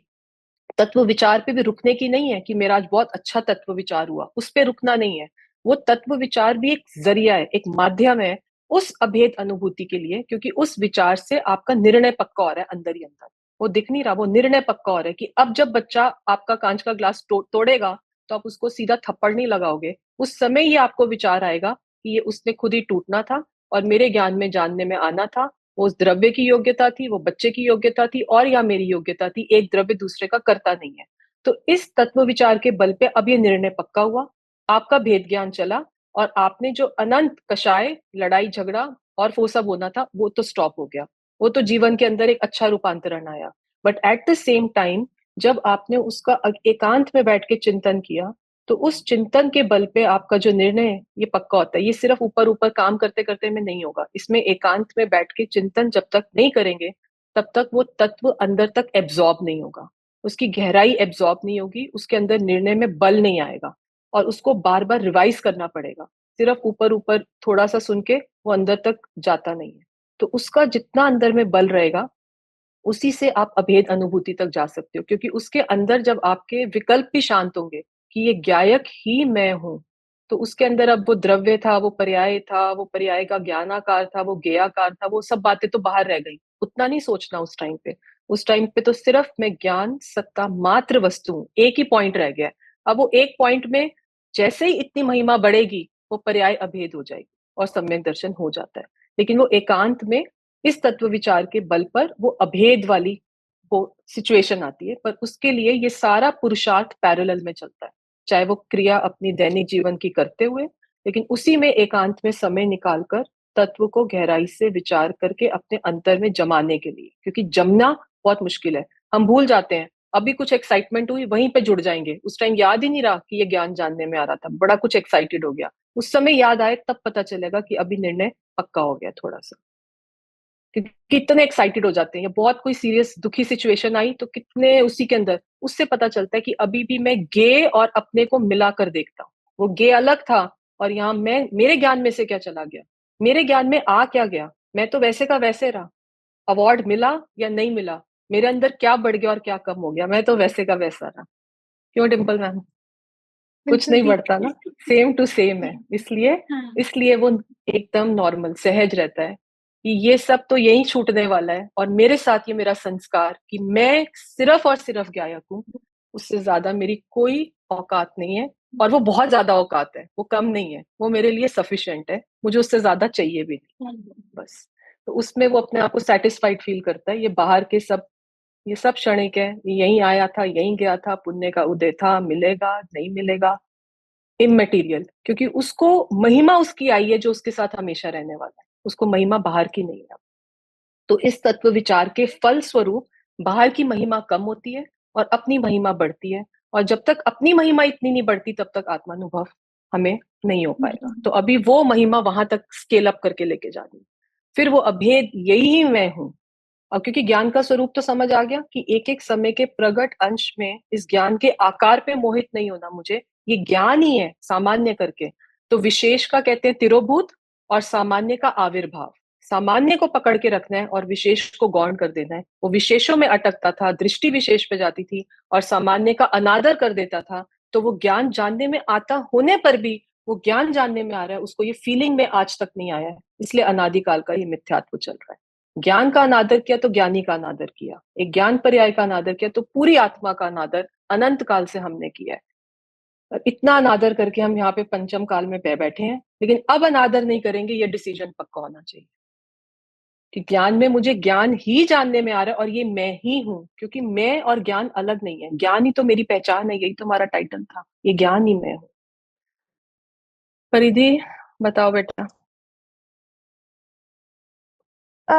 तत्व विचार पे भी रुकने की नहीं है कि मेरा आज बहुत अच्छा तत्व विचार हुआ, उस पे रुकना नहीं है। वो तत्व विचार भी एक जरिया है, एक माध्यम है उस अभेद अनुभूति के लिए, क्योंकि उस विचार से आपका निर्णय पक्का हो रहा है अंदर ही अंदर। वो दिख नहीं रहा, वो निर्णय पक्का हो रहा है कि अब जब बच्चा आपका कांच का ग्लास तोड़ेगा, तो आप उसको सीधा थप्पड़ नहीं लगाओगे। उस समय ही आपको विचार आएगा कि ये उसने खुद ही टूटना था, और मेरे ज्ञान में जानने में आना था। वो उस द्रव्य की योग्यता थी, वो बच्चे की योग्यता थी, और या मेरी योग्यता थी, एक द्रव्य दूसरे का करता नहीं है। तो इस तत्व विचार के बल पे अब ये निर्णय पक्का हुआ, आपका भेद ज्ञान चला, और आपने जो अनंत कषाय, लड़ाई झगड़ा और वो सब होना था, वो तो स्टॉप हो गया। वो तो जीवन के अंदर एक अच्छा रूपांतरण आया। But at the same time, जब आपने उसका एकांत में बैठ के चिंतन किया, तो उस चिंतन के बल पे आपका जो निर्णय है, ये पक्का होता है। ये सिर्फ ऊपर ऊपर काम करते करते में नहीं होगा, इसमें एकांत में बैठ के चिंतन जब तक नहीं करेंगे, तब तक वो तत्व अंदर तक एब्जॉर्ब नहीं होगा, उसकी गहराई एब्जॉर्ब नहीं होगी, उसके अंदर निर्णय में बल नहीं आएगा, और उसको बार बार रिवाइज करना पड़ेगा। सिर्फ ऊपर ऊपर थोड़ा सा सुन के वो अंदर तक जाता नहीं है। तो उसका जितना अंदर में बल रहेगा, उसी से आप अभेद अनुभूति तक जा सकते हो, क्योंकि उसके अंदर जब आपके विकल्प भी शांत होंगे कि ये ज्ञायक ही मैं हूं, तो उसके अंदर अब वो द्रव्य था, वो पर्याय था, वो पर्याय का ज्ञानाकार था, वो ज्ञेयाकार था, वो सब बातें तो बाहर रह गई। उतना नहीं सोचना उस टाइम पे। उस टाइम पे तो सिर्फ मैं ज्ञान सत्ता मात्र वस्तु हूं, एक ही पॉइंट रह गया है। अब वो एक पॉइंट में जैसे ही इतनी महिमा बढ़ेगी, वो पर्याय अभेद हो जाएगी और सम्यक दर्शन हो जाता है। लेकिन वो एकांत में इस तत्व विचार के बल पर वो अभेद वाली वो सिचुएशन आती है, पर उसके लिए ये सारा पुरुषार्थ पैरेलल में चलता है, चाहे वो क्रिया अपनी दैनिक जीवन की करते हुए, लेकिन उसी में एकांत में समय निकालकर तत्व को गहराई से विचार करके अपने अंतर में जमाने के लिए, क्योंकि जमना बहुत मुश्किल है। हम भूल जाते हैं, अभी कुछ एक्साइटमेंट हुई वहीं पे जुड़ जाएंगे, उस टाइम याद ही नहीं रहा कि ये ज्ञान जानने में आ रहा था, बड़ा कुछ एक्साइटेड हो गया, उस समय याद आए तब पता चलेगा कि अभी निर्णय पक्का हो गया थोड़ा सा। कितने एक्साइटेड हो जाते हैं, या बहुत कोई सीरियस दुखी सिचुएशन आई तो कितने उसी के अंदर, उससे पता चलता है कि अभी भी मैं गे और अपने को मिलाकर देखता हूँ। वो गे अलग था और यहाँ मैं, मेरे ज्ञान में से क्या चला गया, मेरे ज्ञान में आ क्या गया, मैं तो वैसे का वैसे रहा, अवार्ड मिला या नहीं मिला, मेरे अंदर क्या बढ़ गया और क्या कम हो गया, मैं तो वैसे का वैसा रहा। क्यों डिम्पल मैम? कुछ बिल्कुल नहीं ठीक। बढ़ता ना, सेम टू सेम है, इसलिए हाँ इसलिए वो एकदम नॉर्मल सहज रहता है कि ये सब तो यही छूटने वाला है, और मेरे साथ ये मेरा संस्कार कि मैं सिर्फ और सिर्फ गायक हूँ, उससे ज्यादा मेरी कोई औकात नहीं है। और वो बहुत ज्यादा औकात है, वो कम नहीं है, वो मेरे लिए सफिशिएंट है, मुझे उससे ज्यादा चाहिए भी नहीं, बस। तो उसमें वो अपने आप को सेटिस्फाइड फील करता है। ये बाहर के सब, ये सब क्षणिक है, ये यहीं आया था यहीं गया था, पुण्य का उदय था, मिलेगा नहीं मिलेगा, इमटेरियल, क्योंकि उसको महिमा उसकी आई है जो उसके साथ हमेशा रहने वाला है, उसको महिमा बाहर की नहीं है। तो इस तत्व विचार के फल स्वरूप बाहर की महिमा कम होती है और अपनी महिमा बढ़ती है, और जब तक अपनी महिमा इतनी नहीं बढ़ती तब तक आत्मानुभव हमें नहीं हो पाएगा। तो अभी वो महिमा वहां तक स्केल अप करके लेके जानी, फिर वो अभेद यही मैं हूं। और क्योंकि ज्ञान का स्वरूप तो समझ आ गया कि एक एक समय के प्रगट अंश में इस ज्ञान के आकार पे मोहित नहीं होना मुझे, ये ज्ञान ही है सामान्य करके। तो विशेष का कहते हैं तिरोभूत और सामान्य का आविर्भाव। सामान्य को पकड़ के रखना है और विशेष को गौण कर देना है। वो विशेषों में अटकता था, दृष्टि विशेष पे जाती थी और सामान्य का अनादर कर देता था, तो वो ज्ञान जानने में आता होने पर भी वो ज्ञान जानने में आ रहा है, उसको ये फीलिंग में आज तक नहीं आया है, इसलिए अनादिकाल का ये मिथ्यात्व चल रहा है। ज्ञान का अनादर किया तो ज्ञानी का अनादर किया, एक ज्ञान पर्याय का अनादर किया तो पूरी आत्मा का अनादर अनंत काल से हमने किया है। और इतना अनादर करके हम यहाँ पे पंचम काल में बैठे हैं, लेकिन अब अनादर नहीं करेंगे, ये डिसीजन पक्का होना चाहिए कि ज्ञान में मुझे ज्ञान ही जानने में आ रहा है और ये मैं ही हूँ, क्योंकि मैं और ज्ञान अलग नहीं है, ज्ञान ही तो मेरी पहचान है, यही तो हमारा टाइटल था, ये ज्ञान ही मैं हूँ। परिधि बताओ बेटा।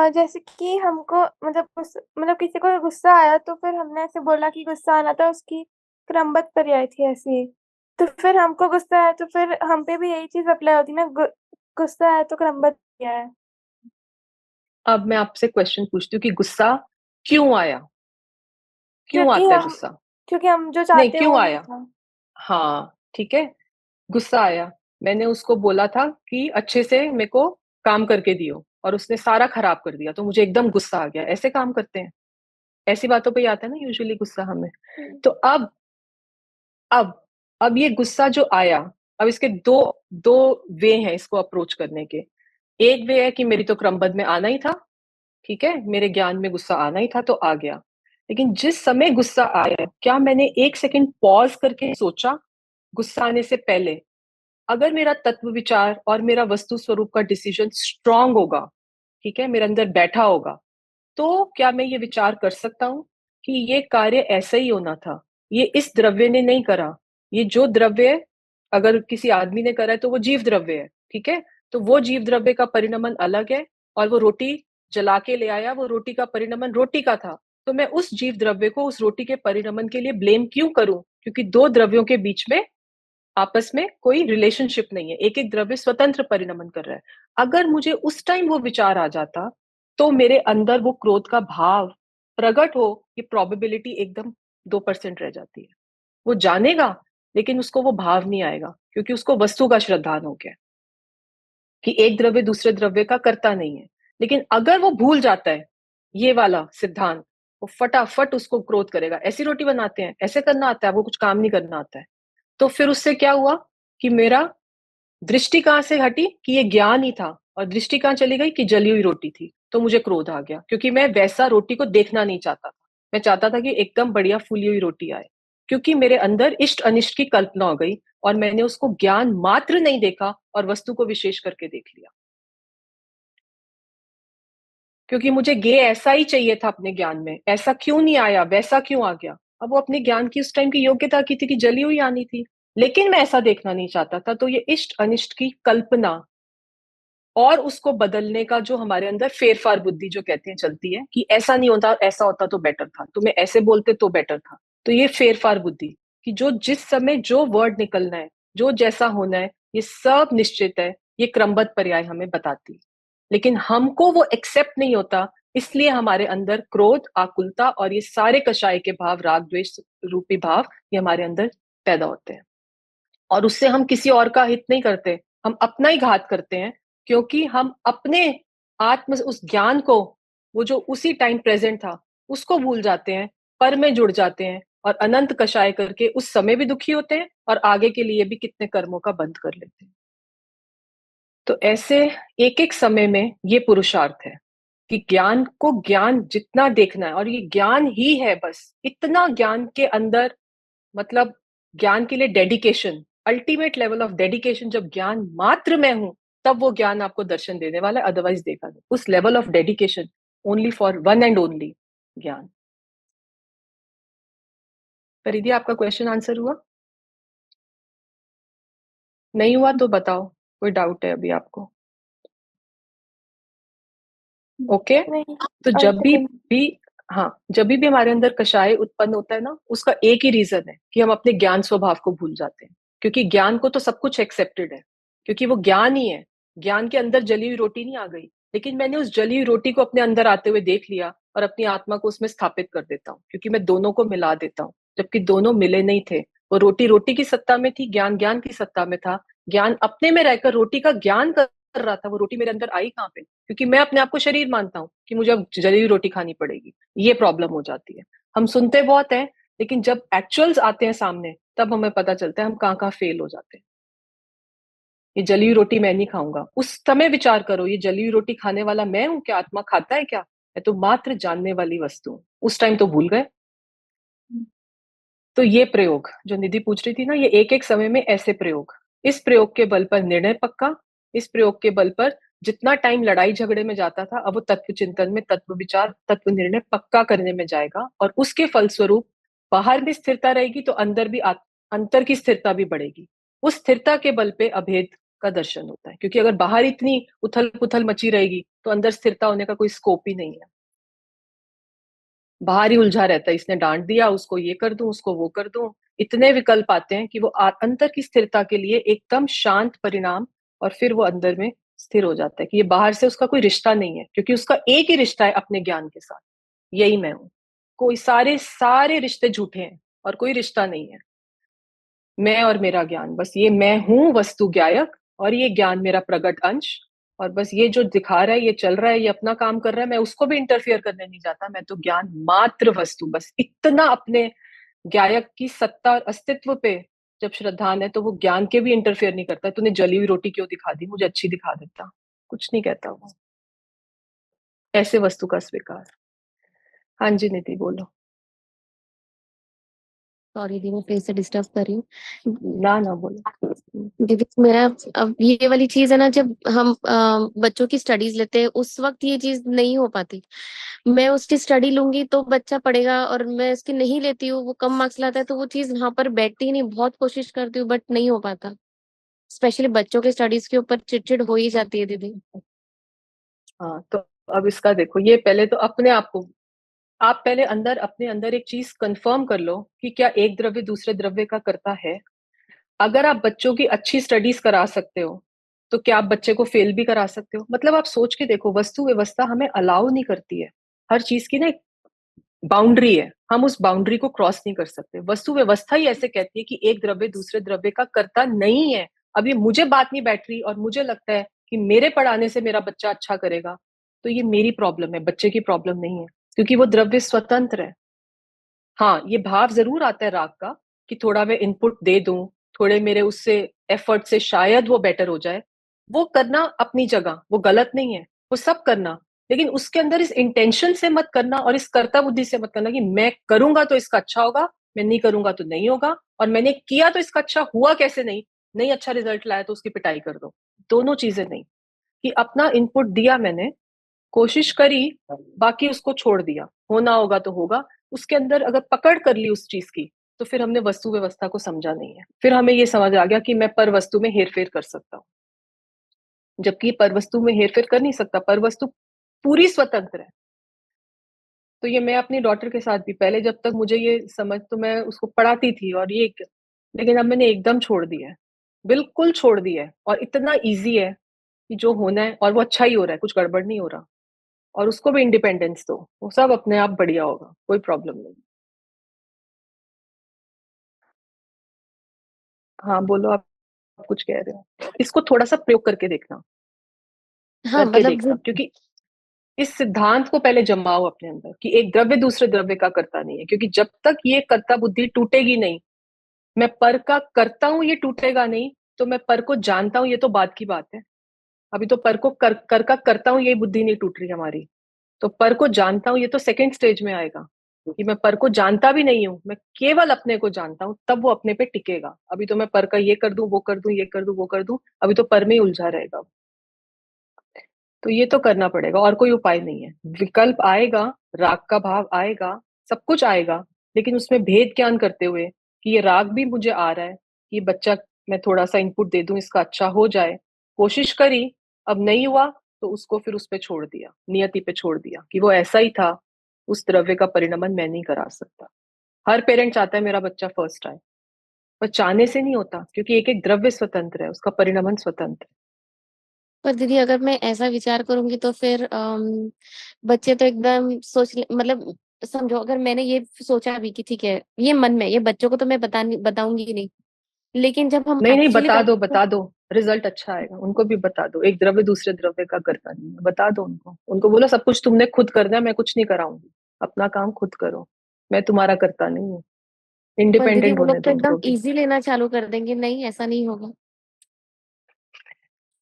जैसे कि हमको मतलब किसी को गुस्सा आया तो फिर हमने ऐसे बोला कि गुस्सा आना था, उसकी क्रमबद्ध पर्याय थी ऐसी। तो फिर हमको गुस्सा आया तो फिर हम पे भी यही चीज अप्लाई होती ना, गुस्सा आया तो क्रमबद्ध क्या है? अब मैं आपसे क्वेश्चन पूछती हूँ कि गुस्सा क्यों आया, क्यों क्योंकि आता है हम गुस्सा? क्योंकि हम जो नहीं, चाहते हैं क्यों वो नहीं आया? था। हाँ ठीक है, गुस्सा आया, मैंने उसको बोला था कि अच्छे से मेरे को काम करके दियो और उसने सारा खराब कर दिया, तो मुझे एकदम गुस्सा आ गया। ऐसे काम करते हैं, ऐसी बातों पे ही आता है ना यूजुअली गुस्सा हमें। तो अब अब ये गुस्सा जो आया, अब इसके दो दो वे हैं इसको अप्रोच करने के। एक वे है कि मेरी तो क्रमबद्ध में आना ही था, ठीक है, मेरे ज्ञान में गुस्सा आना ही था तो आ गया। लेकिन जिस समय गुस्सा आया, क्या मैंने एक सेकंड पॉज करके सोचा गुस्सा आने से पहले, अगर मेरा तत्व विचार और मेरा वस्तु स्वरूप का डिसीजन स्ट्रांग होगा, ठीक है, मेरे अंदर बैठा होगा, तो क्या मैं ये विचार कर सकता हूं कि ये कार्य ऐसा ही होना था, ये इस द्रव्य ने नहीं करा, ये जो द्रव्य अगर किसी आदमी ने करा है तो वो जीव द्रव्य है, ठीक है, तो वो जीव द्रव्य का परिणमन अलग है, और वो रोटी जला के ले आया, वो रोटी का परिणमन रोटी का था, तो मैं उस जीव द्रव्य को उस रोटी के परिणमन के लिए ब्लेम क्यों करूं? क्योंकि दो द्रव्यों के बीच में आपस में कोई रिलेशनशिप नहीं है, एक एक द्रव्य स्वतंत्र परिणमन कर रहा है। अगर मुझे उस टाइम वो विचार आ जाता तो मेरे अंदर वो क्रोध का भाव प्रकट हो, ये प्रोबेबिलिटी एकदम 2% रह जाती है। वो जानेगा लेकिन उसको वो भाव नहीं आएगा, क्योंकि उसको वस्तु का श्रद्धान हो गया कि एक द्रव्य दूसरे द्रव्य का करता नहीं है। लेकिन अगर वो भूल जाता है ये वाला सिद्धांत, वो फटाफट उसको क्रोध करेगा, ऐसी रोटी बनाते हैं, ऐसे करना आता है, वो कुछ काम नहीं करना आता है। तो फिर उससे क्या हुआ कि मेरा दृष्टि कहां से हटी कि ये ज्ञान ही था, और दृष्टि कहां चली गई कि जली हुई रोटी थी, तो मुझे क्रोध आ गया, क्योंकि मैं वैसा रोटी को देखना नहीं चाहता था। मैं चाहता था कि एकदम बढ़िया फूली हुई रोटी आए, क्योंकि मेरे अंदर इष्ट अनिष्ट की कल्पना हो गई, और मैंने उसको ज्ञान मात्र नहीं देखा और वस्तु को विशेष करके देख लिया, क्योंकि मुझे ज्ञेय ऐसा ही चाहिए था अपने ज्ञान में, ऐसा क्यों नहीं आया, वैसा क्यों आ गया। अब वो अपने ज्ञान की उस टाइम की योग्यता की थी कि जली हुई आनी थी, लेकिन मैं ऐसा देखना नहीं चाहता था। तो ये इष्ट अनिष्ट की कल्पना और उसको बदलने का जो हमारे अंदर फेरफार बुद्धि जो कहते हैं चलती है कि ऐसा नहीं होता, ऐसा होता तो बेटर था, तुम्हें ऐसे बोलते तो बेटर था। तो ये फेरफार बुद्धि कि जो जिस समय जो वर्ड निकलना है, जो जैसा होना है, ये सब निश्चित है, ये क्रमबद्ध पर्याय हमें बताती है। लेकिन हमको वो एक्सेप्ट नहीं होता, इसलिए हमारे अंदर क्रोध, आकुलता और ये सारे कषाय के भाव, राग द्वेष रूपी भाव, ये हमारे अंदर पैदा होते हैं। और उससे हम किसी और का हित नहीं करते, हम अपना ही घात करते हैं, क्योंकि हम अपने आत्म उस ज्ञान को, वो जो उसी टाइम प्रेजेंट था, उसको भूल जाते हैं, पर में जुड़ जाते हैं और अनंत कषाय करके उस समय भी दुखी होते हैं और आगे के लिए भी कितने कर्मों का बंध कर लेते हैं। तो ऐसे एक एक समय में ये पुरुषार्थ है कि ज्ञान को ज्ञान जितना देखना है, और ये ज्ञान ही है, बस इतना ज्ञान के अंदर, मतलब ज्ञान के लिए dedication, ultimate level of dedication, जब ज्ञान मात्र में हूं, तब वो ज्ञान आपको दर्शन देने वाला है, अदरवाइज देगा नहीं। उस level of dedication only for one and only ज्ञान। परिधि, आपका क्वेश्चन आंसर हुआ? नहीं हुआ तो बताओ, कोई डाउट है अभी आपको? ओके नहीं, तो अभी जब तक भी नहीं। भी हाँ, जब भी हमारे अंदर कषाय उत्पन्न होता है ना, उसका एक ही रीजन है कि हम अपने ज्ञान स्वभाव को भूल जाते हैं। क्योंकि ज्ञान को तो सब कुछ एक्सेप्टेड है, क्योंकि वो ज्ञान ही है। ज्ञान के अंदर जली हुई रोटी नहीं आ गई, लेकिन मैंने उस जली हुई रोटी को अपने अंदर आते हुए देख लिया और अपनी आत्मा को उसमें स्थापित कर देता हूँ, क्योंकि मैं दोनों को मिला देता हूँ, जबकि दोनों मिले नहीं थे। वो रोटी रोटी की सत्ता में थी, ज्ञान ज्ञान की सत्ता में था। ज्ञान अपने में रहकर रोटी का ज्ञान कर रहा था, वो रोटी मेरे अंदर आई कहाँ पे? क्योंकि मैं अपने आप को शरीर मानता हूँ कि मुझे अब जली हुई रोटी खानी पड़ेगी। ये प्रॉब्लम हो जाती है। हम सुनते बहुत हैं, लेकिन जब एक्चुअल्स आते हैं सामने, तब हमें पता चलता है हम कहाँ कहाँ फेल हो जाते हैं। ये जली हुई रोटी मैं नहीं खाऊंगा, उस समय विचार करो, ये जली हुई रोटी खाने वाला मैं हूं क्या? आत्मा खाता है क्या? मैं तो मात्र जानने वाली वस्तु हूं। उस टाइम तो भूल गए। तो ये प्रयोग जो निधि पूछ रही थी ना, ये एक एक समय में ऐसे प्रयोग, इस प्रयोग के बल पर निर्णय पक्का, इस प्रयोग के बल पर जितना टाइम लड़ाई झगड़े में जाता था, अब वो तत्व चिंतन में, तत्व विचार, तत्व निर्णय पक्का करने में जाएगा। और उसके फलस्वरूप बाहर भी स्थिरता रहेगी, तो अंदर भी अंतर की स्थिरता भी बढ़ेगी। उस स्थिरता के बल पे अभेद का दर्शन होता है, क्योंकि अगर बाहर इतनी उथल पुथल मची रहेगी, तो अंदर स्थिरता होने का कोई स्कोप ही नहीं है। बाहर ही उलझा रहता है, इसने डांट दिया, उसको ये कर दूं, उसको वो कर दूं। इतने विकल्प आते हैं कि वो अंतर की स्थिरता के लिए एकदम शांत परिणाम, और फिर वो अंदर में स्थिर हो जाता है कि ये बाहर से उसका कोई रिश्ता नहीं है, क्योंकि उसका एक ही रिश्ता है अपने ज्ञान के साथ, यही मैं हूं। कोई सारे सारे रिश्ते झूठे हैं और कोई रिश्ता नहीं है। मैं और मेरा ज्ञान, बस ये मैं हूं वस्तु ज्ञायक, और ये ज्ञान मेरा प्रगट अंश। और बस ये जो दिखा रहा है, ये चल रहा है, ये अपना काम कर रहा है, मैं उसको भी इंटरफियर करने नहीं जाता। मैं तो ज्ञान मात्र वस्तु, बस इतना अपने ज्ञायक की सत्ता और अस्तित्व पे जब श्रद्धान है, तो वो ज्ञान के भी इंटरफेयर नहीं करता। तूने जली हुई रोटी क्यों दिखा दी, मुझे अच्छी दिखा देता, कुछ नहीं कहता वो। ऐसे वस्तु का स्वीकार। हाँ जी निधि, बोलो। सॉरी दी, मैं फिर से डिस्टर्ब कर रही हूँ। ना ना, बोलो। दीदी मेरा, अब ये वाली चीज है ना, जब हम बच्चों की स्टडीज लेते हैं उस वक्त ये चीज नहीं हो पाती। मैं उसकी स्टडी लूंगी तो बच्चा पढ़ेगा, और मैं उसकी नहीं लेती हूँ, वो कम मार्क्स लाता है, तो वो चीज वहां पर बैठती ही नहीं। बहुत कोशिश करती हूँ बट नहीं हो पाता। स्पेशली बच्चों के स्टडीज के ऊपर चिड़चिड़ हो ही जाती है दीदी। हाँ, तो अब इसका देखो, ये पहले तो अपने आप को, आप पहले अंदर अपने अंदर एक चीज कंफर्म कर लो कि क्या एक द्रव्य दूसरे द्रव्य का करता है। अगर आप बच्चों की अच्छी स्टडीज करा सकते हो, तो क्या आप बच्चे को फेल भी करा सकते हो? मतलब आप सोच के देखो, वस्तु व्यवस्था हमें अलाउ नहीं करती है। हर चीज की ना एक बाउंड्री है, हम उस बाउंड्री को क्रॉस नहीं कर सकते। वस्तु व्यवस्था ही ऐसे कहती है कि एक द्रव्य दूसरे द्रव्य का कर्ता नहीं है। अब ये मुझे बात नहीं बैठ रही और मुझे लगता है कि मेरे पढ़ाने से मेरा बच्चा अच्छा करेगा, तो ये मेरी प्रॉब्लम है, बच्चे की प्रॉब्लम नहीं है, क्योंकि वो द्रव्य स्वतंत्र है। हाँ, ये भाव जरूर आता है राग का कि थोड़ा मैं इनपुट दे दूं, थोड़े मेरे उससे एफर्ट से शायद वो बेटर हो जाए। वो करना अपनी जगह, वो गलत नहीं है, वो सब करना। लेकिन उसके अंदर इस इंटेंशन से मत करना और इस कर्ता बुद्धि से मत करना कि मैं करूंगा तो इसका अच्छा होगा, मैं नहीं करूंगा तो नहीं होगा, और मैंने किया तो इसका अच्छा हुआ कैसे नहीं, नहीं अच्छा रिजल्ट लाया तो उसकी पिटाई कर दो। दोनों चीजें नहीं, कि अपना इनपुट दिया मैंने, कोशिश करी, बाकी उसको छोड़ दिया, होना होगा तो होगा। उसके अंदर अगर पकड़ कर ली उस चीज की, तो फिर हमने वस्तु व्यवस्था को समझा नहीं है। फिर हमें ये समझ आ गया कि मैं पर वस्तु में हेरफेर कर सकता हूँ, जबकि पर वस्तु में हेरफेर कर नहीं सकता, पर वस्तु पूरी स्वतंत्र है। तो ये मैं अपनी डॉटर के साथ भी, पहले जब तक मुझे ये समझ, तो मैं उसको पढ़ाती थी और ये, लेकिन अब मैंने एकदम छोड़ दिया है, बिल्कुल छोड़ दिया है, और इतना इजी है कि जो होना है, और वो अच्छा ही हो रहा है, कुछ गड़बड़ नहीं हो रहा। और उसको भी इंडिपेंडेंस दो, वो सब अपने आप बढ़िया होगा, कोई प्रॉब्लम नहीं। हाँ बोलो, आप कुछ कह रहे हो, इसको थोड़ा सा प्रयोग करके देखना, हाँ करके मतलब देखना, क्योंकि इस सिद्धांत को पहले जमाओ अपने अंदर कि एक द्रव्य दूसरे द्रव्य का कर्ता नहीं है, क्योंकि जब तक ये कर्ता बुद्धि टूटेगी नहीं, मैं पर का करता हूं ये टूटेगा नहीं, तो मैं पर को जानता हूं ये तो बात की बात है। अभी तो पर को कर का करता हूं ये बुद्धि नहीं टूट रही हमारी, तो पर को जानता हूं ये तो सेकंड स्टेज में आएगा, कि मैं पर को जानता भी नहीं हूं, मैं केवल अपने को जानता हूं, तब वो अपने पे टिकेगा। अभी तो मैं पर का ये कर दूं, वो कर दूं, ये कर दूं, वो कर दूं, अभी तो पर में ही उलझा रहेगा। तो ये तो करना पड़ेगा, और कोई उपाय नहीं है। विकल्प आएगा, राग का भाव आएगा, सब कुछ आएगा, लेकिन उसमें भेद ज्ञान करते हुए कि ये राग भी मुझे आ रहा है, कि बच्चा, मैं थोड़ा सा इनपुट दे दूं, इसका अच्छा हो जाए, कोशिश करी, अब नहीं हुआ, तो उसको फिर उस पे छोड़ दिया, नियति पे छोड़ दिया, कि वो ऐसा ही था, उस द्रव्य का परिणमन मैं नहीं करा सकता। हर पेरेंट चाहता है मेरा बच्चा फर्स्ट आए, पर चाहने से नहीं होता, क्योंकि एक एक द्रव्य स्वतंत्र है, उसका परिणमन स्वतंत्र है। पर दीदी अगर मैं ऐसा विचार करूंगी तो फिर बच्चे तो एकदम मतलब समझो, अगर मैंने ये सोचा भी कि ठीक है, ये मन में, ये बच्चों को तो मैं बताऊंगी नहीं, लेकिन जब हम नहीं नहीं, एक्चुअली बता दो, करेंगे बता दो, रिजल्ट अच्छा आएगा, उनको भी बता दो, एक द्रव्य दूसरे द्रव्य का करता नहीं है, बता दो उनको, उनको बोलो सब कुछ तुमने खुद करना है, मैं कुछ नहीं कराऊंगी, अपना काम खुद करो, मैं तुम्हारा करता नहीं हूँ, पर दीदी इंडिपेंडेंट वो होने लोग तो दो एकदम उनको भी। इजी लेना चालू कर देंगे, नहीं ऐसा नहीं होगा।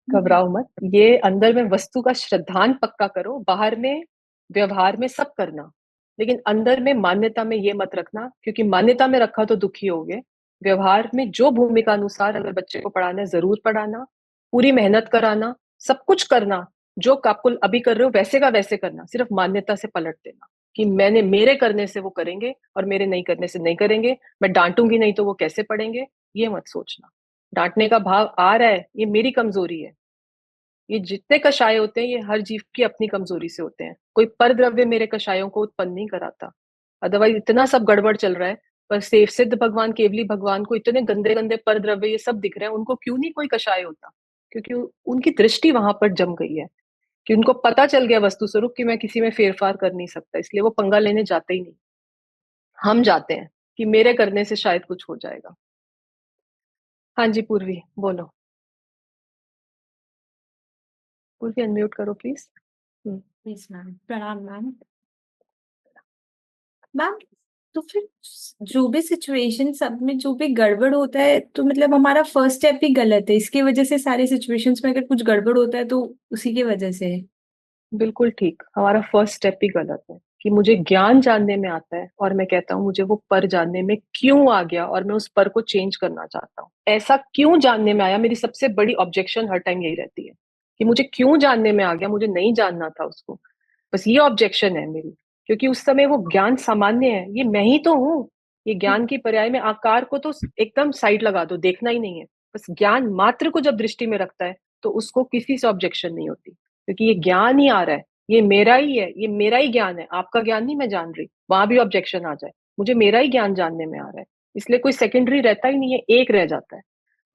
घबराओ मत, ये अंदर में वस्तु का श्रद्धान पक्का करो, बाहर में व्यवहार में सब करना, लेकिन अंदर में मान्यता में ये मत रखना, क्योंकि मान्यता में रखा तो दुखी होगे। व्यवहार में जो भूमिका अनुसार अगर बच्चे को पढ़ाना है, जरूर पढ़ाना, पूरी मेहनत कराना, सब कुछ करना, जो आपको अभी कर रहे हो वैसे का वैसे करना, सिर्फ मान्यता से पलट देना, कि मैंने, मेरे करने से वो करेंगे और मेरे नहीं करने से नहीं करेंगे, मैं डांटूंगी नहीं तो वो कैसे पढ़ेंगे, ये मत सोचना। डांटने का भाव आ रहा है, ये मेरी कमजोरी है। ये जितने कषाय होते हैं, ये हर जीव की अपनी कमजोरी से होते हैं, कोई पर द्रव्य मेरे कषायों को उत्पन्न नहीं कराता। अदरवाइज इतना सब गड़बड़ चल रहा है, पर सेव सिद्ध भगवान, केवली भगवान को इतने गंदे गंदे पर द्रव्य ये सब दिख रहे हैं, उनको क्यों नहीं कोई कषाय होता? क्योंकि उनकी दृष्टि वहां पर जम गई है, कि उनको पता चल गया वस्तु स्वरूप कि मैं किसी में फेरफार कर नहीं सकता, इसलिए वो पंगा लेने जाते ही नहीं। हम जाते हैं कि मेरे करने से शायद कुछ हो जाएगा। हाँ जी पूर्वी, बोलो। पूर्वी अनम्यूट करो प्लीज। यस मैम, प्रणाम मैम। मैम, तो फिर जो भी सिचुएशन, सब में जो भी गड़बड़ होता है, तो मतलब हमारा फर्स्ट स्टेप ही गलत है, इसकी वजह से सारे सिचुएशंस में अगर कुछ गड़बड़ होता है तो उसी की वजह से है। बिल्कुल ठीक, हमारा फर्स्ट स्टेप ही गलत है, कि मुझे ज्ञान जानने में आता है और मैं कहता हूँ मुझे वो पर जानने में क्यों आ गया, और मैं उस पर को चेंज करना चाहता हूँ। ऐसा क्यों जानने में आया, मेरी सबसे बड़ी ऑब्जेक्शन हर टाइम यही रहती है, कि मुझे क्यों जानने में आ गया, मुझे नहीं जानना था उसको। बस ये ऑब्जेक्शन है मेरी, क्योंकि उस समय वो ज्ञान सामान्य है, ये मैं ही तो हूँ। ये ज्ञान की पर्याय में आकार को तो एकदम साइड लगा दो, देखना ही नहीं है। बस ज्ञान मात्र को जब दृष्टि में रखता है, तो उसको किसी से ऑब्जेक्शन नहीं होती, क्योंकि ये ज्ञान ही आ रहा है, ये मेरा ही है, ये मेरा ही ज्ञान है, आपका ज्ञान नहीं मैं जान रही, वहां भी ऑब्जेक्शन आ जाए, मुझे मेरा ही ज्ञान जानने में आ रहा है, इसलिए कोई सेकेंडरी रहता ही नहीं है, एक रह जाता है।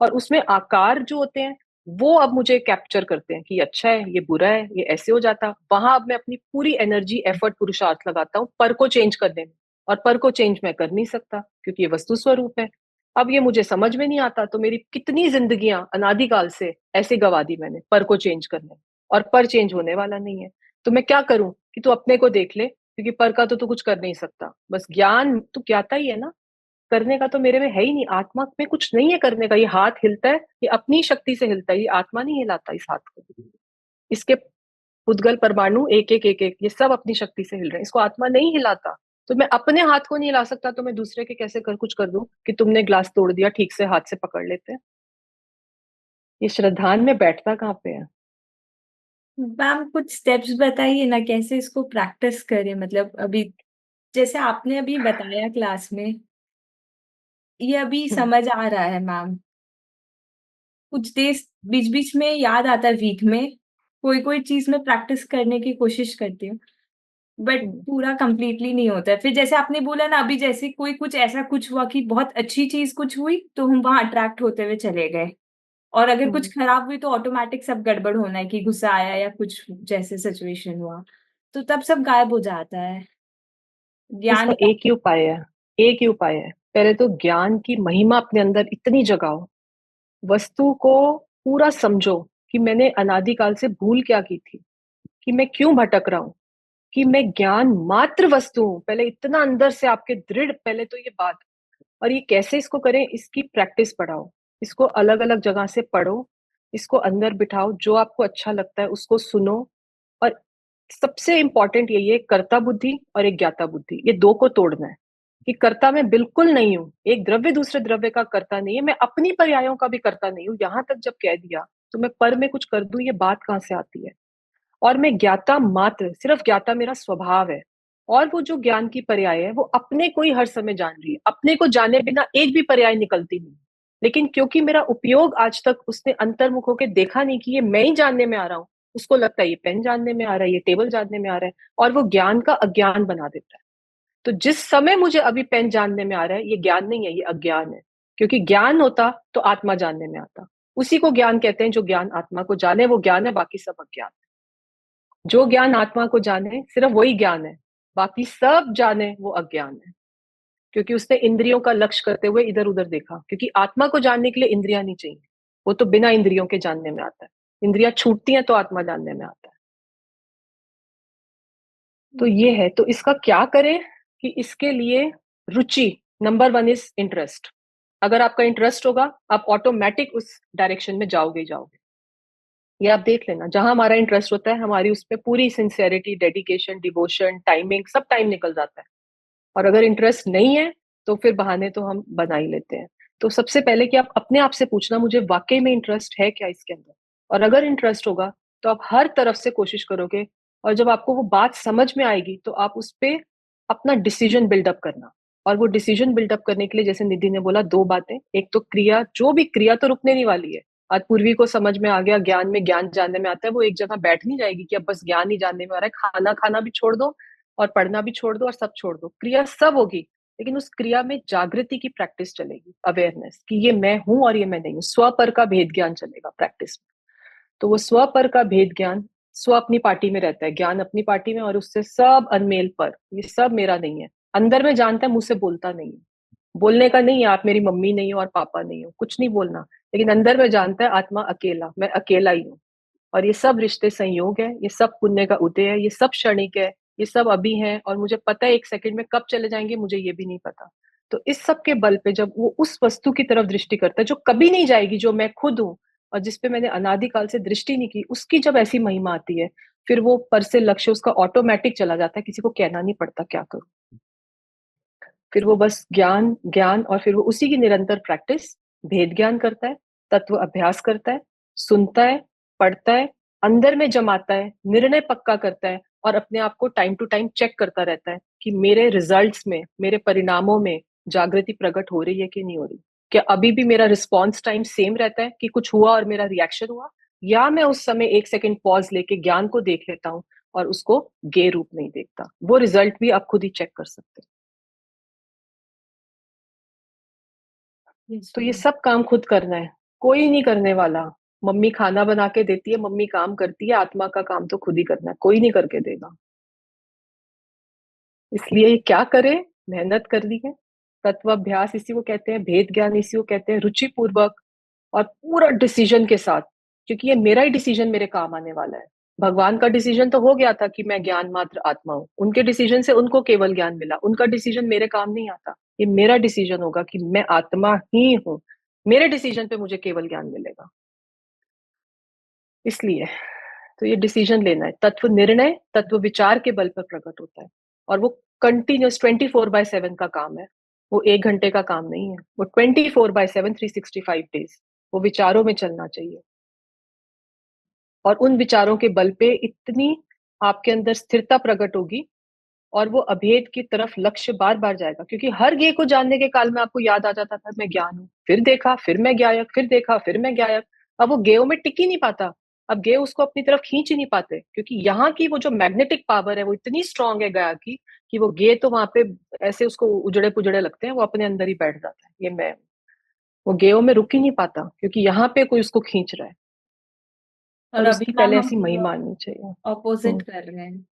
और उसमें आकार जो होते हैं, वो अब मुझे कैप्चर करते हैं, कि ये अच्छा है, ये बुरा है, ये ऐसे हो जाता। वहां अब मैं अपनी पूरी एनर्जी, एफर्ट, पुरुषार्थ लगाता हूँ पर को चेंज करने में, और पर को चेंज मैं कर नहीं सकता, क्योंकि ये वस्तु स्वरूप है। अब ये मुझे समझ में नहीं आता, तो मेरी कितनी जिंदगियां अनादिकाल से ऐसे गवा दी मैंने पर को चेंज करने में, और पर चेंज होने वाला नहीं है। तो मैं क्या करूं, कि तू अपने को देख ले, क्योंकि पर का तो तू कुछ कर नहीं सकता, बस ज्ञान तू ज्ञाता ही है ना, करने का तो मेरे में है ही नहीं, आत्मा में कुछ नहीं है करने का। ये हाथ हिलता है, ये अपनी शक्ति से हिलता है, ये आत्मा नहीं हिलाता इस हाथ को। इसके पुद्गल परमाणु एक एक एक एक ये सब अपनी शक्ति से हिल रहे हैं, इसको आत्मा नहीं हिलाता। तो मैं अपने हाथ को नहीं ला सकता तो मैं दूसरे के कैसे कुछ कर दूं कि तुमने ग्लास तोड़ दिया, ठीक से हाथ से पकड़ लेते हैं। ये श्रद्धान में बैठता कहाँ पे है? मैम कुछ स्टेप्स बताइए ना, कैसे इसको प्रैक्टिस करें, मतलब अभी जैसे आपने अभी बताया क्लास में, ये अभी समझ आ रहा है मैम। कुछ देर बीच बीच में याद आता है, वीक में कोई कोई चीज में प्रैक्टिस करने की कोशिश करती हूँ, बट पूरा कंप्लीटली नहीं होता है। फिर जैसे आपने बोला ना अभी, जैसे कोई कुछ ऐसा कुछ हुआ कि बहुत अच्छी चीज कुछ हुई तो हम वहां अट्रैक्ट होते हुए चले गए, और अगर कुछ खराब हुई तो ऑटोमेटिक सब गड़बड़ होना है कि गुस्सा आया या कुछ जैसे सिचुएशन हुआ, तो तब सब गायब हो जाता है। इसका ज्ञान एक ही उपाय है, एक ही उपाय है। पहले तो ज्ञान की महिमा अपने अंदर इतनी जगाओ, वस्तु को पूरा समझो कि मैंने अनादिकाल से भूल क्या की थी, कि मैं क्यों भटक रहा हूं, कि मैं ज्ञान मात्र वस्तु हूं। पहले इतना अंदर से आपके दृढ़, पहले तो ये बात। और ये कैसे इसको करें, इसकी प्रैक्टिस बढ़ाओ। इसको अलग अलग जगह से पढ़ो, इसको अंदर बिठाओ, जो आपको अच्छा लगता है उसको सुनो। और सबसे इंपॉर्टेंट यही है, कर्ता बुद्धि और एक ज्ञाता बुद्धि, ये दो को तोड़ना है। कि कर्ता मैं बिल्कुल नहीं हूं, एक द्रव्य दूसरे द्रव्य का कर्ता नहीं है, मैं अपनी पर्यायों का भी कर्ता नहीं हूं। यहां तक जब कह दिया तो मैं पर में कुछ कर दूं, ये बात कहां से आती है? और मैं ज्ञाता मात्र, सिर्फ ज्ञाता मेरा स्वभाव है। और वो जो ज्ञान की पर्याय है वो अपने को ही हर समय जान रही है, अपने को जाने बिना एक भी पर्याय निकलती नहीं। लेकिन क्योंकि मेरा उपयोग आज तक उसने अंतर्मुख होकर देखा नहीं कि ये मैं ही जानने में आ रहा हूँ, उसको लगता है ये पेन जानने में आ रहा है, ये टेबल जानने में आ रहा है, और वो ज्ञान का अज्ञान बना देता है। तो जिस समय मुझे अभी पेन जानने में आ रहा है, ये ज्ञान नहीं है, ये अज्ञान है। क्योंकि ज्ञान होता तो आत्मा जानने में आता। उसी को ज्ञान कहते हैं, जो ज्ञान आत्मा को जाने वो ज्ञान है, बाकी सब अज्ञान। जो ज्ञान आत्मा को जाने सिर्फ वही ज्ञान है, बाकी सब जाने वो अज्ञान है। क्योंकि उसने इंद्रियों का लक्ष्य करते हुए इधर उधर देखा, क्योंकि आत्मा को जानने के लिए इंद्रियां नहीं चाहिए, वो तो बिना इंद्रियों के जानने में आता है। इंद्रियां छूटती हैं तो आत्मा जानने में आता है। तो ये है, तो इसका क्या करें कि इसके लिए रुचि, नंबर वन इज इंटरेस्ट। अगर आपका इंटरेस्ट होगा, आप ऑटोमेटिक उस डायरेक्शन में जाओगे ही जाओगे। ये आप देख लेना, जहां हमारा इंटरेस्ट होता है हमारी उस पर पूरी सिंसियरिटी, डेडिकेशन, डिवोशन, टाइमिंग, सब टाइम निकल जाता है। और अगर इंटरेस्ट नहीं है तो फिर बहाने तो हम बना ही लेते हैं। तो सबसे पहले कि आप अपने आप से पूछना, मुझे वाकई में इंटरेस्ट है क्या इसके अंदर? और अगर इंटरेस्ट होगा तो आप हर तरफ से कोशिश करोगे। और जब आपको वो बात समझ में आएगी तो आप उस पर अपना डिसीजन बिल्डअप करना। और वो डिसीजन बिल्डअप करने के लिए, जैसे निधि ने बोला, दो बातें। एक तो क्रिया, जो भी क्रिया तो रुकने नहीं वाली है। आज पूर्वी को समझ में आ गया, ज्ञान में ज्ञान जानने में आता है, वो एक जगह बैठ नहीं जाएगी कि अब बस ज्ञान ही जानने में आ रहा है। खाना खाना भी छोड़ दो और पढ़ना भी छोड़ दो और सब छोड़ दो, क्रिया सब होगी। लेकिन उस क्रिया में जागृति की प्रैक्टिस चलेगी, अवेयरनेस कि ये मैं हूं और ये मैं नहीं हूं। स्व पर का भेद ज्ञान चलेगा प्रैक्टिस में। तो वो स्व पर का भेद ज्ञान, स्व अपनी पार्टी में रहता है, ज्ञान अपनी पार्टी में, और उससे सब अनमेल पर, ये सब मेरा नहीं है। अंदर में जानता है, मुंह से बोलता नहीं है। बोलने का नहीं है आप मेरी मम्मी नहीं हो और पापा नहीं हो, कुछ नहीं बोलना। लेकिन अंदर में जानता है आत्मा अकेला, मैं अकेला ही हूँ। और ये सब रिश्ते संयोग है, ये सब पुण्य का उदय है, ये सब क्षणिक है, ये सब अभी है। और मुझे पता है एक सेकंड में कब चले जाएंगे, मुझे ये भी नहीं पता। तो इस सब के बल पे जब वो उस वस्तु की तरफ दृष्टि करता है जो कभी नहीं जाएगी, जो मैं खुद हूँ और जिसपे मैंने अनादिकाल से दृष्टि नहीं की, उसकी जब ऐसी महिमा आती है, फिर वो पर से लक्ष्य उसका ऑटोमेटिक चला जाता है, किसी को कहना नहीं पड़ता क्या करूं। फिर वो बस ज्ञान ज्ञान, और फिर वो उसी की निरंतर प्रैक्टिस, भेद ज्ञान करता है, तत्व अभ्यास करता है, सुनता है, पढ़ता है, अंदर में जमाता है, निर्णय पक्का करता है, और अपने आप को टाइम टू टाइम चेक करता रहता है कि मेरे रिजल्ट्स में, मेरे परिणामों में जागृति प्रकट हो रही है कि नहीं हो रही। क्या अभी भी मेरा रिस्पॉन्स टाइम सेम रहता है कि कुछ हुआ और मेरा रिएक्शन हुआ, या मैं उस समय एक सेकंड पॉज लेके ज्ञान को देख लेता हूँ और उसको गे रूप नहीं देखता। वो रिजल्ट भी आप खुद ही चेक कर सकते हैं। Yes, तो ये ma'am. सब काम खुद करना है, कोई नहीं करने वाला। मम्मी खाना बना के देती है, मम्मी काम करती है, आत्मा का काम तो खुद ही करना है, कोई नहीं करके देगा। इसलिए क्या करे, मेहनत करनी है। तत्वाभ्यास इसी को कहते हैं, भेद ज्ञान इसी को कहते हैं, रुचि पूर्वक और पूरा डिसीजन के साथ। क्योंकि ये मेरा ही डिसीजन मेरे काम आने वाला है। भगवान का डिसीजन तो हो गया था कि मैं ज्ञान मात्र आत्मा हूँ, उनके डिसीजन से उनको केवल ज्ञान मिला, उनका डिसीजन मेरे काम नहीं आता। ये मेरा डिसीजन होगा कि मैं आत्मा ही हूँ, मेरे डिसीजन पे मुझे केवल ज्ञान मिलेगा। इसलिए तो ये डिसीजन लेना है, तत्व निर्णय तत्व विचार के बल पर प्रकट होता है। और वो कंटिन्यूस 24/7 का काम है। वो 1 घंटे का काम नहीं है, वो 24/7 365 डेज वो विचारों में चलना चाहिए। और उन विचारों के बल पे इतनी आपके अंदर स्थिरता प्रकट होगी और वो अभेद की तरफ लक्ष्य बार बार जाएगा, क्योंकि हर ज्ञ को जानने के काल में आपको याद आ जाता था मैं ज्ञान हूँ, फिर देखा, फिर मैं ज्ञायक, फिर देखा, फिर मैं ज्ञायक। अब वो ज्ञेयों में टिक ही नहीं पाता, अब ज्ञेय उसको अपनी तरफ खींच ही नहीं पाते, क्योंकि यहाँ की वो जो मैग्नेटिक पावर है वो इतनी स्ट्रांग है गया की कि वो ज्ञेय तो वहां पे ऐसे उसको उजड़े पुजड़े लगते हैं, वो अपने अंदर ही बैठ जाता है, ये मैं हूं। वो ज्ञेयों में रुक ही नहीं पाता, क्योंकि यहाँ पे कोई उसको खींच रहा है। और और अभी उसकी मैम पहले हम ऐसी महिमा आनी चाहिए। ऑपोजिट कर रहे हैं।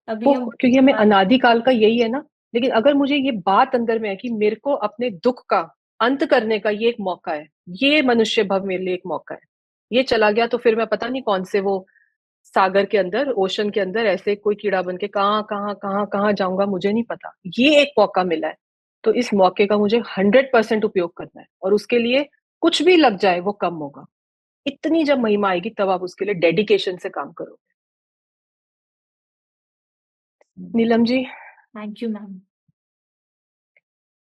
अभी वो हम क्योंकि हमें अनादिकाल का यही है ना। लेकिन अगर मुझे ये बात अंदर में है कि मेरे को अपने दुख का अंत करने का ये एक मौका है, ये मनुष्य भव मेरे लिए एक मौका है, ये चला गया तो फिर मैं पता नहीं कौन से वो सागर के अंदर, ओशन के अंदर ऐसे कोई कीड़ा बन के कहाँ कहाँ कहाँ कहाँ जाऊंगा, मुझे नहीं पता। ये एक मौका मिला है, तो इस मौके का मुझे 100% उपयोग करना है, और उसके लिए कुछ भी लग जाए वो कम होगा। इतनी जब महिमा आएगी तब आप उसके लिए डेडिकेशन से काम करोगे। Neelam ji, thank you ma'am.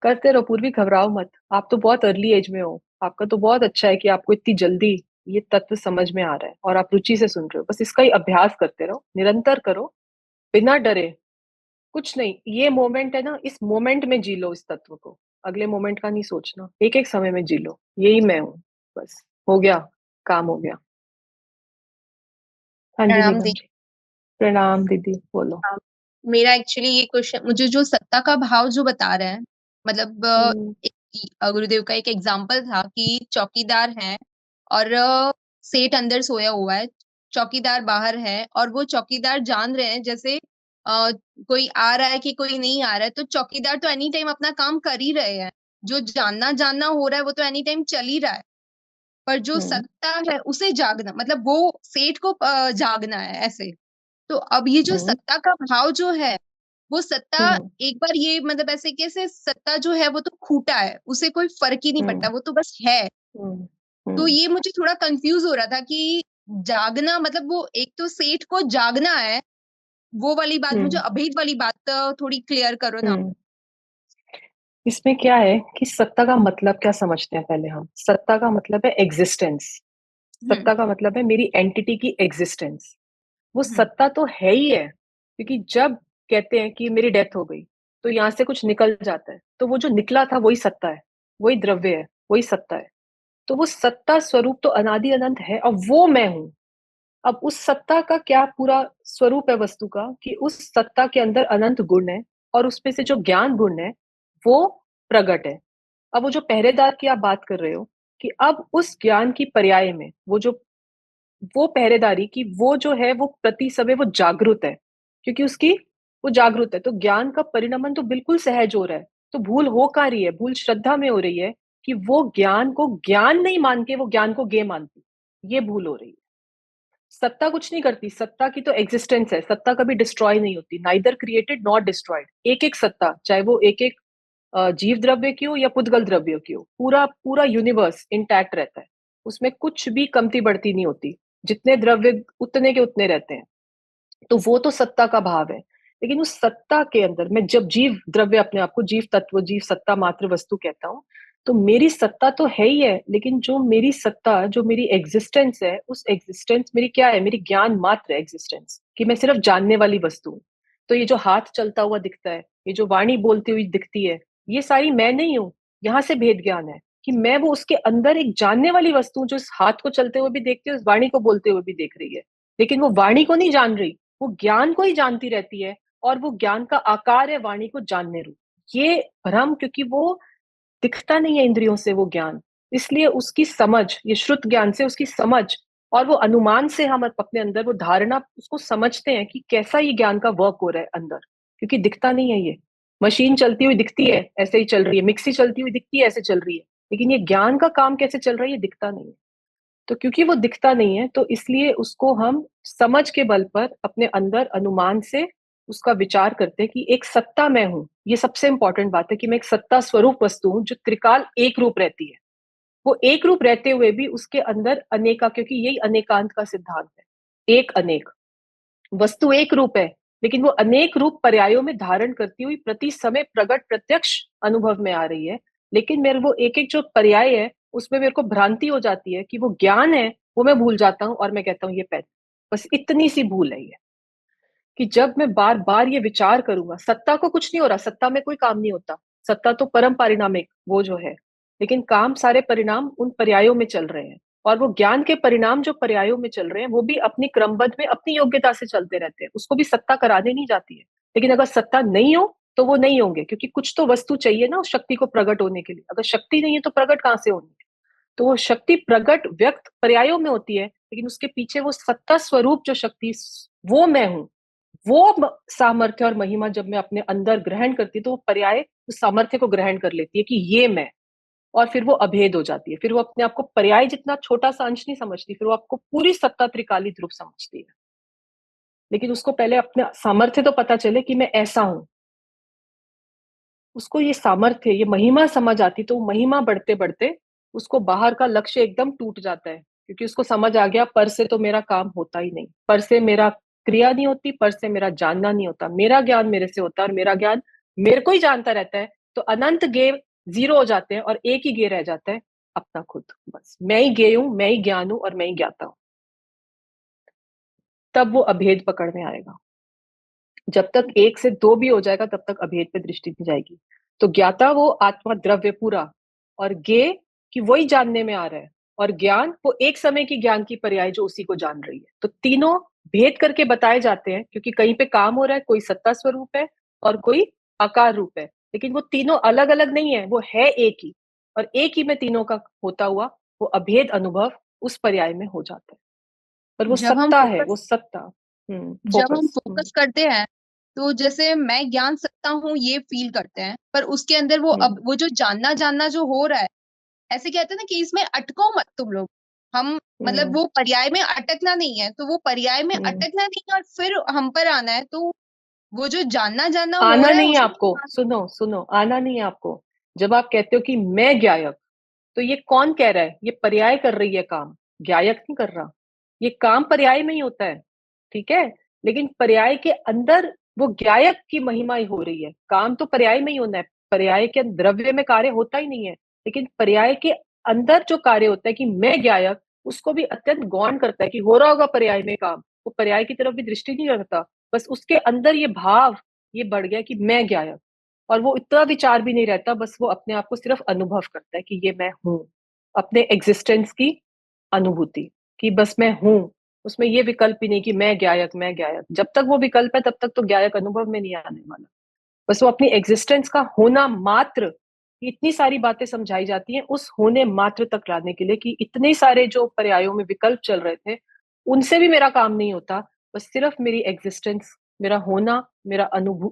करते रहो पूर्वी, घबराओ मत। आप तो बहुत अर्ली एज में हो, आपका तो बहुत अच्छा है कि आपको इतनी जल्दी ये तत्व समझ में आ रहा है और आप रुचि से सुन रहे हो। बस इसका ही अभ्यास करते रहो, निरंतर करो, बिना डरे। कुछ नहीं, ये मोमेंट है ना, इस मोमेंट में जी लो इस तत्व को, अगले मोमेंट का नहीं सोचना, एक एक समय में जी लो, यही मैं हूँ। बस हो गया, काम हो गया। हाँ जी प्रणाम नीलम दी। जी। प्रणाम दीदी, बोलो। हाँ, मेरा एक्चुअली ये क्वेश्चन, मुझे जो सत्ता का भाव जो बता रहे हैं, मतलब हम्म गुरुदेव का एक एग्जाम्पल था कि चौकीदार है और सेठ अंदर सोया हुआ है, चौकीदार बाहर है, और वो चौकीदार जान रहे हैं जैसे कोई आ रहा है कि कोई नहीं आ रहा है, तो चौकीदार तो एनी टाइम अपना काम कर ही रहे हैं, जो जानना जानना हो रहा है वो तो एनी टाइम चल ही रहा है। पर जो हम्म सत्ता है उसे जागना, मतलब वो सेठ को जागना है ऐसे। तो अब ये जो हम्म सत्ता का भाव जो है, वो सत्ता हम्म एक बार ये मतलब ऐसे कैसे, सत्ता जो है वो तो खूटा है, उसे कोई फर्क ही नहीं पड़ता, हम्म वो तो बस है। हम्म तो हम्म ये मुझे थोड़ा कंफ्यूज हो रहा था कि जागना मतलब वो एक तो सेठ को जागना है, वो वाली बात मुझे, हम्म अभेद वाली बात थोड़ी क्लियर करो ना। हम्म इसमें क्या है कि सत्ता का मतलब क्या समझते हैं पहले हम। सत्ता का मतलब है एग्जिस्टेंस। हम्म सत्ता का मतलब है मेरी एंटिटी की एग्जिस्टेंस। वो हम्म सत्ता तो है ही है, क्योंकि जब कहते हैं कि मेरी डेथ हो गई तो यहाँ से कुछ निकल जाता है, तो वो जो निकला था वही सत्ता है, वही द्रव्य है, वही सत्ता है। तो वो सत्ता स्वरूप तो अनादि अनंत है और वो मैं हूं। अब उस सत्ता का क्या पूरा स्वरूप है वस्तु का, कि उस सत्ता के अंदर अनंत गुण है और उसमें से जो ज्ञान गुण है वो प्रगट है। अब वो जो पहरेदार की आप बात कर रहे हो, कि अब उस ज्ञान की पर्याय में वो जो वो पहरेदारी की वो जो है वो प्रति समय वो जागरूक है, क्योंकि उसकी वो जागरूक है, तो ज्ञान का परिणमन तो बिल्कुल सहज हो रहा है। तो भूल हो का रही है, भूल श्रद्धा में हो रही है कि वो ज्ञान को ज्ञान नहीं मान के वो ज्ञान को गे मानती, ये भूल हो रही है। सत्ता कुछ नहीं करती, सत्ता की तो एग्जिस्टेंस है, सत्ता कभी डिस्ट्रॉय नहीं होती, नाइदर क्रिएटेड नॉट डिस्ट्रॉयड। एक एक सत्ता, चाहे वो एक एक जीव द्रव्य की हो या पुद्गल द्रव्य की हो, पूरा पूरा यूनिवर्स इंटैक्ट रहता है, उसमें कुछ भी कमती बढ़ती नहीं होती, जितने द्रव्य उतने के उतने रहते हैं। तो वो तो सत्ता का भाव है। लेकिन उस सत्ता के अंदर मैं जब जीव द्रव्य, अपने आप को जीव तत्व, जीव सत्ता मात्र वस्तु कहता हूँ, तो मेरी सत्ता तो है ही है, लेकिन जो मेरी सत्ता, जो मेरी एग्जिस्टेंस है, उस एग्जिस्टेंस मेरी क्या है, मेरी ज्ञान मात्र एग्जिस्टेंस, कि मैं सिर्फ जानने वाली वस्तु हूँ। तो ये जो हाथ चलता हुआ दिखता है, ये जो वाणी बोलती हुई दिखती है, ये सारी मैं नहीं हूँ। यहाँ से भेद ज्ञान है कि मैं वो उसके अंदर एक जानने वाली वस्तु हूँ, जो इस हाथ को चलते हुए भी देखती है, उस वाणी को बोलते हुए भी देख रही है, लेकिन वो वाणी को नहीं जान रही, वो ज्ञान को ही जानती रहती है। और वो ज्ञान का आकार है वाणी को जानने रूप। ये भ्रम, क्योंकि वो दिखता नहीं है इंद्रियों से वो ज्ञान, इसलिए उसकी समझ, ये श्रुत ज्ञान से उसकी समझ और वो अनुमान से हम अपने अंदर वो धारणा उसको समझते हैं कि कैसा ये ज्ञान का वर्क हो रहा है अंदर, क्योंकि दिखता नहीं है। ये मशीन चलती हुई दिखती है, ऐसे ही चल रही है, मिक्सी चलती हुई दिखती है, ऐसे चल रही है, लेकिन ये ज्ञान का काम कैसे चल रहा है ये दिखता नहीं है। तो क्योंकि वो दिखता नहीं है, तो इसलिए उसको हम समझ के बल पर अपने अंदर अनुमान से उसका विचार करते हैं कि एक सत्ता मैं हूं। ये सबसे इंपॉर्टेंट बात है कि मैं एक सत्ता स्वरूप वस्तु हूं जो त्रिकाल एक रूप रहती है। वो एक रूप रहते हुए भी उसके अंदर अनेका, क्योंकि यही अनेकांत का सिद्धांत है, एक अनेक। वस्तु एक रूप है, लेकिन वो अनेक रूप पर्यायों में धारण करती हुई प्रति समय प्रकट प्रत्यक्ष अनुभव में आ रही है। लेकिन मेरे वो एक एक जो पर्याय है उसमें मेरे को भ्रांति हो जाती है कि वो ज्ञान है, वो मैं भूल जाता हूँ और मैं कहता हूँ ये पेन। बस इतनी सी भूल है ये, कि जब मैं बार बार ये विचार करूंगा, सत्ता को कुछ नहीं हो रहा, सत्ता में कोई काम नहीं होता, सत्ता तो परम पारिणामिक वो जो है, लेकिन काम सारे परिणाम उन पर्यायों में चल रहे हैं। और वो ज्ञान के परिणाम जो पर्यायों में चल रहे हैं वो भी अपनी क्रमबद्ध में अपनी योग्यता से चलते रहते हैं, उसको भी सत्ता कराने नहीं जाती है। लेकिन अगर सत्ता नहीं हो तो वो नहीं होंगे, क्योंकि कुछ तो वस्तु चाहिए ना उस शक्ति को प्रकट होने के लिए। अगर शक्ति नहीं है तो प्रकट कहां से होनी है? तो वो शक्ति प्रकट व्यक्त पर्यायों में होती है, लेकिन उसके पीछे वो सत्ता स्वरूप जो शक्ति, वो मैं हूं, वो सामर्थ्य और महिमा जब मैं अपने अंदर ग्रहण करती हूँ तो वो पर्याय उस सामर्थ्य को ग्रहण कर लेती है कि ये मैं। और फिर वो अभेद हो जाती है, फिर वो अपने आप को पर्याय जितना छोटा सा अंश नहीं समझती, फिर वो आपको पूरी सत्ता त्रिकालिक रूप समझती है। लेकिन उसको पहले अपने सामर्थ्य तो पता चले कि मैं ऐसा हूं, उसको ये सामर्थ्य, ये महिमा समझ आती, तो महिमा बढ़ते बढ़ते उसको बाहर का लक्ष्य एकदम टूट जाता है, क्योंकि उसको समझ आ गया पर से तो मेरा काम होता ही नहीं, पर से मेरा क्रिया नहीं होती, पर से मेरा जानना नहीं होता, मेरा ज्ञान मेरे से होता है और मेरा ज्ञान मेरे को ही जानता रहता है। तो अनंत गे जीरो हो जाते हैं और एक ही गे रह जाता है, अपना खुद। बस मैं ही गे हूं, मैं ही ज्ञान हूं और मैं ही ज्ञाता हूं। तब वो अभेद पकड़ में आएगा। जब तक एक से दो भी हो जाएगा तब तक अभेद पे दृष्टि नहीं जाएगी। तो ज्ञाता वो आत्मा द्रव्य पूरा, और गे कि वही जानने में आ रहा है, और ज्ञान वो एक समय की ज्ञान की पर्याय जो उसी को जान रही है। तो तीनों भेद करके बताए जाते हैं, क्योंकि कहीं पे काम हो रहा है, कोई सत्ता स्वरूप है और कोई आकार रूप है, लेकिन वो तीनों अलग अलग नहीं है, वो है एक ही। और एक ही में तीनों का होता हुआ वो अभेद अनुभव उस पर्याय में हो जाता है। पर वो जब हम सत्ता है, वो फोकस सत्ता। जब हम फोकस। फोकस करते हैं तो जैसे मैं ज्ञान सकता हूँ ये फील करते हैं, पर उसके अंदर वो अब वो जो जानना जानना जो हो रहा है, ऐसे कहते हैं ना कि इसमें अटको मत तुम लोग। हम मतलब वो पर्याय में अटकना नहीं है, तो वो पर्याय में अटकना नहीं है और फिर हम पर आना है। तो वो जो जानना जानना हो आना रहा है नहीं है उसमें आपको, सुनो सुनो, आना नहीं है आपको। जब आप कहते हो कि मैं ज्ञायक, तो ये कौन कह रहा है? ये पर्याय कर रही है काम, ज्ञायक नहीं कर रहा। ये काम पर्याय में ही होता है, ठीक है, लेकिन पर्याय के अंदर वो ज्ञायक की महिमा ही हो रही है। काम तो पर्याय में ही होना है, पर्याय के द्रव्य में कार्य होता ही नहीं है, लेकिन पर्याय के अंदर जो कार्य होता है कि मैं ज्ञायक, उसको भी अत्यंत गौण करता है कि हो रहा होगा पर्याय में काम, वो पर्याय की तरफ भी दृष्टि नहीं करता। बस उसके अंदर ये भाव ये बढ़ गया कि मैं ज्ञायक, और वो इतना विचार भी नहीं रहता, बस वो अपने आप को सिर्फ अनुभव करता है कि ये मैं हूं, अपने एग्जिस्टेंस की अनुभूति, कि बस मैं हूं। उसमें ये विकल्प ही नहीं कि मैं ज्ञायक, मैं ज्ञायक। जब तक वो विकल्प है तब तक तो ज्ञायक अनुभव में नहीं आने वाला। बस वो अपनी एग्जिस्टेंस का होना मात्र, इतनी सारी बातें समझाई जाती हैं उस होने मात्र तक लाने के लिए, कि इतने सारे जो पर्यायों में विकल्प चल रहे थे उनसे भी मेरा काम नहीं होता। बस सिर्फ मेरी एग्जिस्टेंस, मेरा होना, मेरा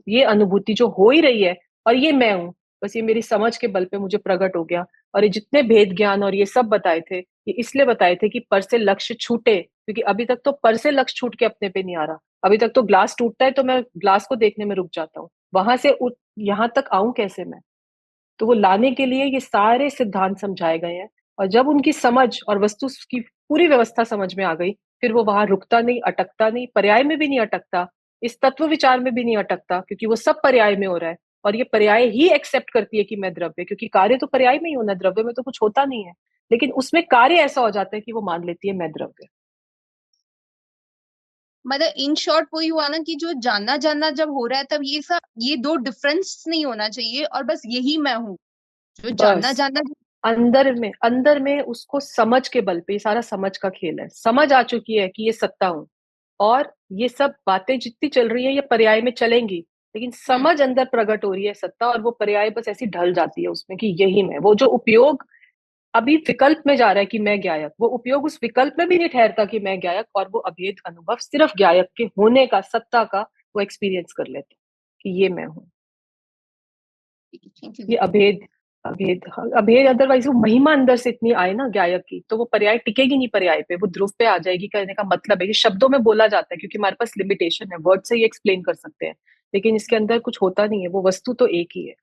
ये अनुभूति जो हो ही रही है, और ये मैं हूं, बस ये मेरी समझ के बल पे मुझे प्रकट हो गया। और ये जितने भेद ज्ञान और ये सब बताए थे, ये इसलिए बताए थे कि पर से लक्ष्य छूटे, क्योंकि अभी तक तो पर से लक्ष्य छूट के अपने पे नहीं आ रहा। अभी तक तो ग्लास टूटता है तो मैं ग्लास को देखने में रुक जाता हूँ, वहां से यहां तक आऊं कैसे मैं? तो वो लाने के लिए ये सारे सिद्धांत समझाए गए हैं। और जब उनकी समझ और वस्तु की पूरी व्यवस्था समझ में आ गई, फिर वो वहां रुकता नहीं, अटकता नहीं, पर्याय में भी नहीं अटकता, इस तत्व विचार में भी नहीं अटकता, क्योंकि वो सब पर्याय में हो रहा है। और ये पर्याय ही एक्सेप्ट करती है कि मैं द्रव्य, क्योंकि कार्य तो पर्याय में ही होना, द्रव्य में तो कुछ होता नहीं है, लेकिन उसमें कार्य ऐसा हो जाता है कि वो मान लेती है मैं द्रव्य। मतलब इन शॉर्ट वही हुआ ना कि जो जानना जानना जब हो रहा है तब ये दो डिफरेंस नहीं होना चाहिए, और बस यही मैं हूँ जो जानना बस जानना। अंदर में उसको समझ के बल पे, ये सारा समझ का खेल है। समझ आ चुकी है कि ये सत्ता हूं, और ये सब बातें जितनी चल रही है ये पर्याय में चलेंगी, लेकिन समझ अंदर प्रकट हो रही है सत्ता, और वो पर्याय बस ऐसी ढल जाती है उसमें कि यही मैं। वो जो उपयोग अभी विकल्प में जा रहा है कि मैं ज्ञायक, वो उपयोग उस विकल्प में भी नहीं ठहरता कि मैं ज्ञायक, और वो अभेद अनुभव सिर्फ ज्ञायक के होने का, सत्ता का वो एक्सपीरियंस कर लेते कि ये मैं हूं। ये अभेद अभेद अभेद, अदरवाइज वो महिमा अंदर से इतनी आए ना ज्ञायक की, तो वो पर्याय टिकेगी नहीं, पर्याय पे वो ध्रुव पे आ जाएगी। कहने का मतलब है, ये शब्दों में बोला जाता है क्योंकि हमारे पास लिमिटेशन है, वर्ड से ही एक्सप्लेन कर सकते हैं, लेकिन इसके अंदर कुछ होता नहीं है, वो वस्तु तो एक ही है।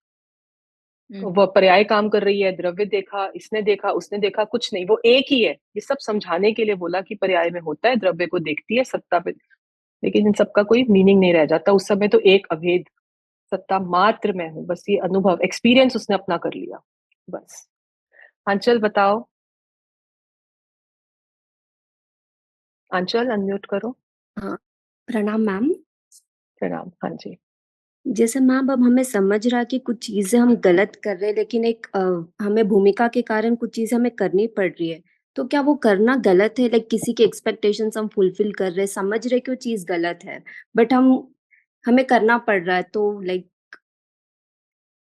वो पर्याय काम कर रही है, द्रव्य देखा, इसने देखा, उसने देखा, कुछ नहीं, वो एक ही है। ये सब समझाने के लिए बोला कि पर्याय में होता है, द्रव्य को देखती है, सत्ता पे लेकिन इन सबका कोई मीनिंग नहीं रह जाता। उस समय तो एक अभेद सत्ता मात्र मैं हूँ, बस ये अनुभव एक्सपीरियंस उसने अपना कर लिया बस। आंचल बताओ, आंचल अनम्यूट करो। हाँ, प्रणाम मैम। प्रणाम। हाँ जी। जैसे मैम अब हमें समझ रहा है कि कुछ चीजें हम गलत कर रहे हैं, लेकिन एक हमें भूमिका के कारण कुछ चीजें हमें करनी पड़ रही है, तो क्या वो करना गलत है? लाइक किसी के एक्सपेक्टेशंस हम फुलफिल कर रहे हैं, समझ रहे कि वो चीज गलत है, बट हमें करना पड़ रहा है, तो लाइक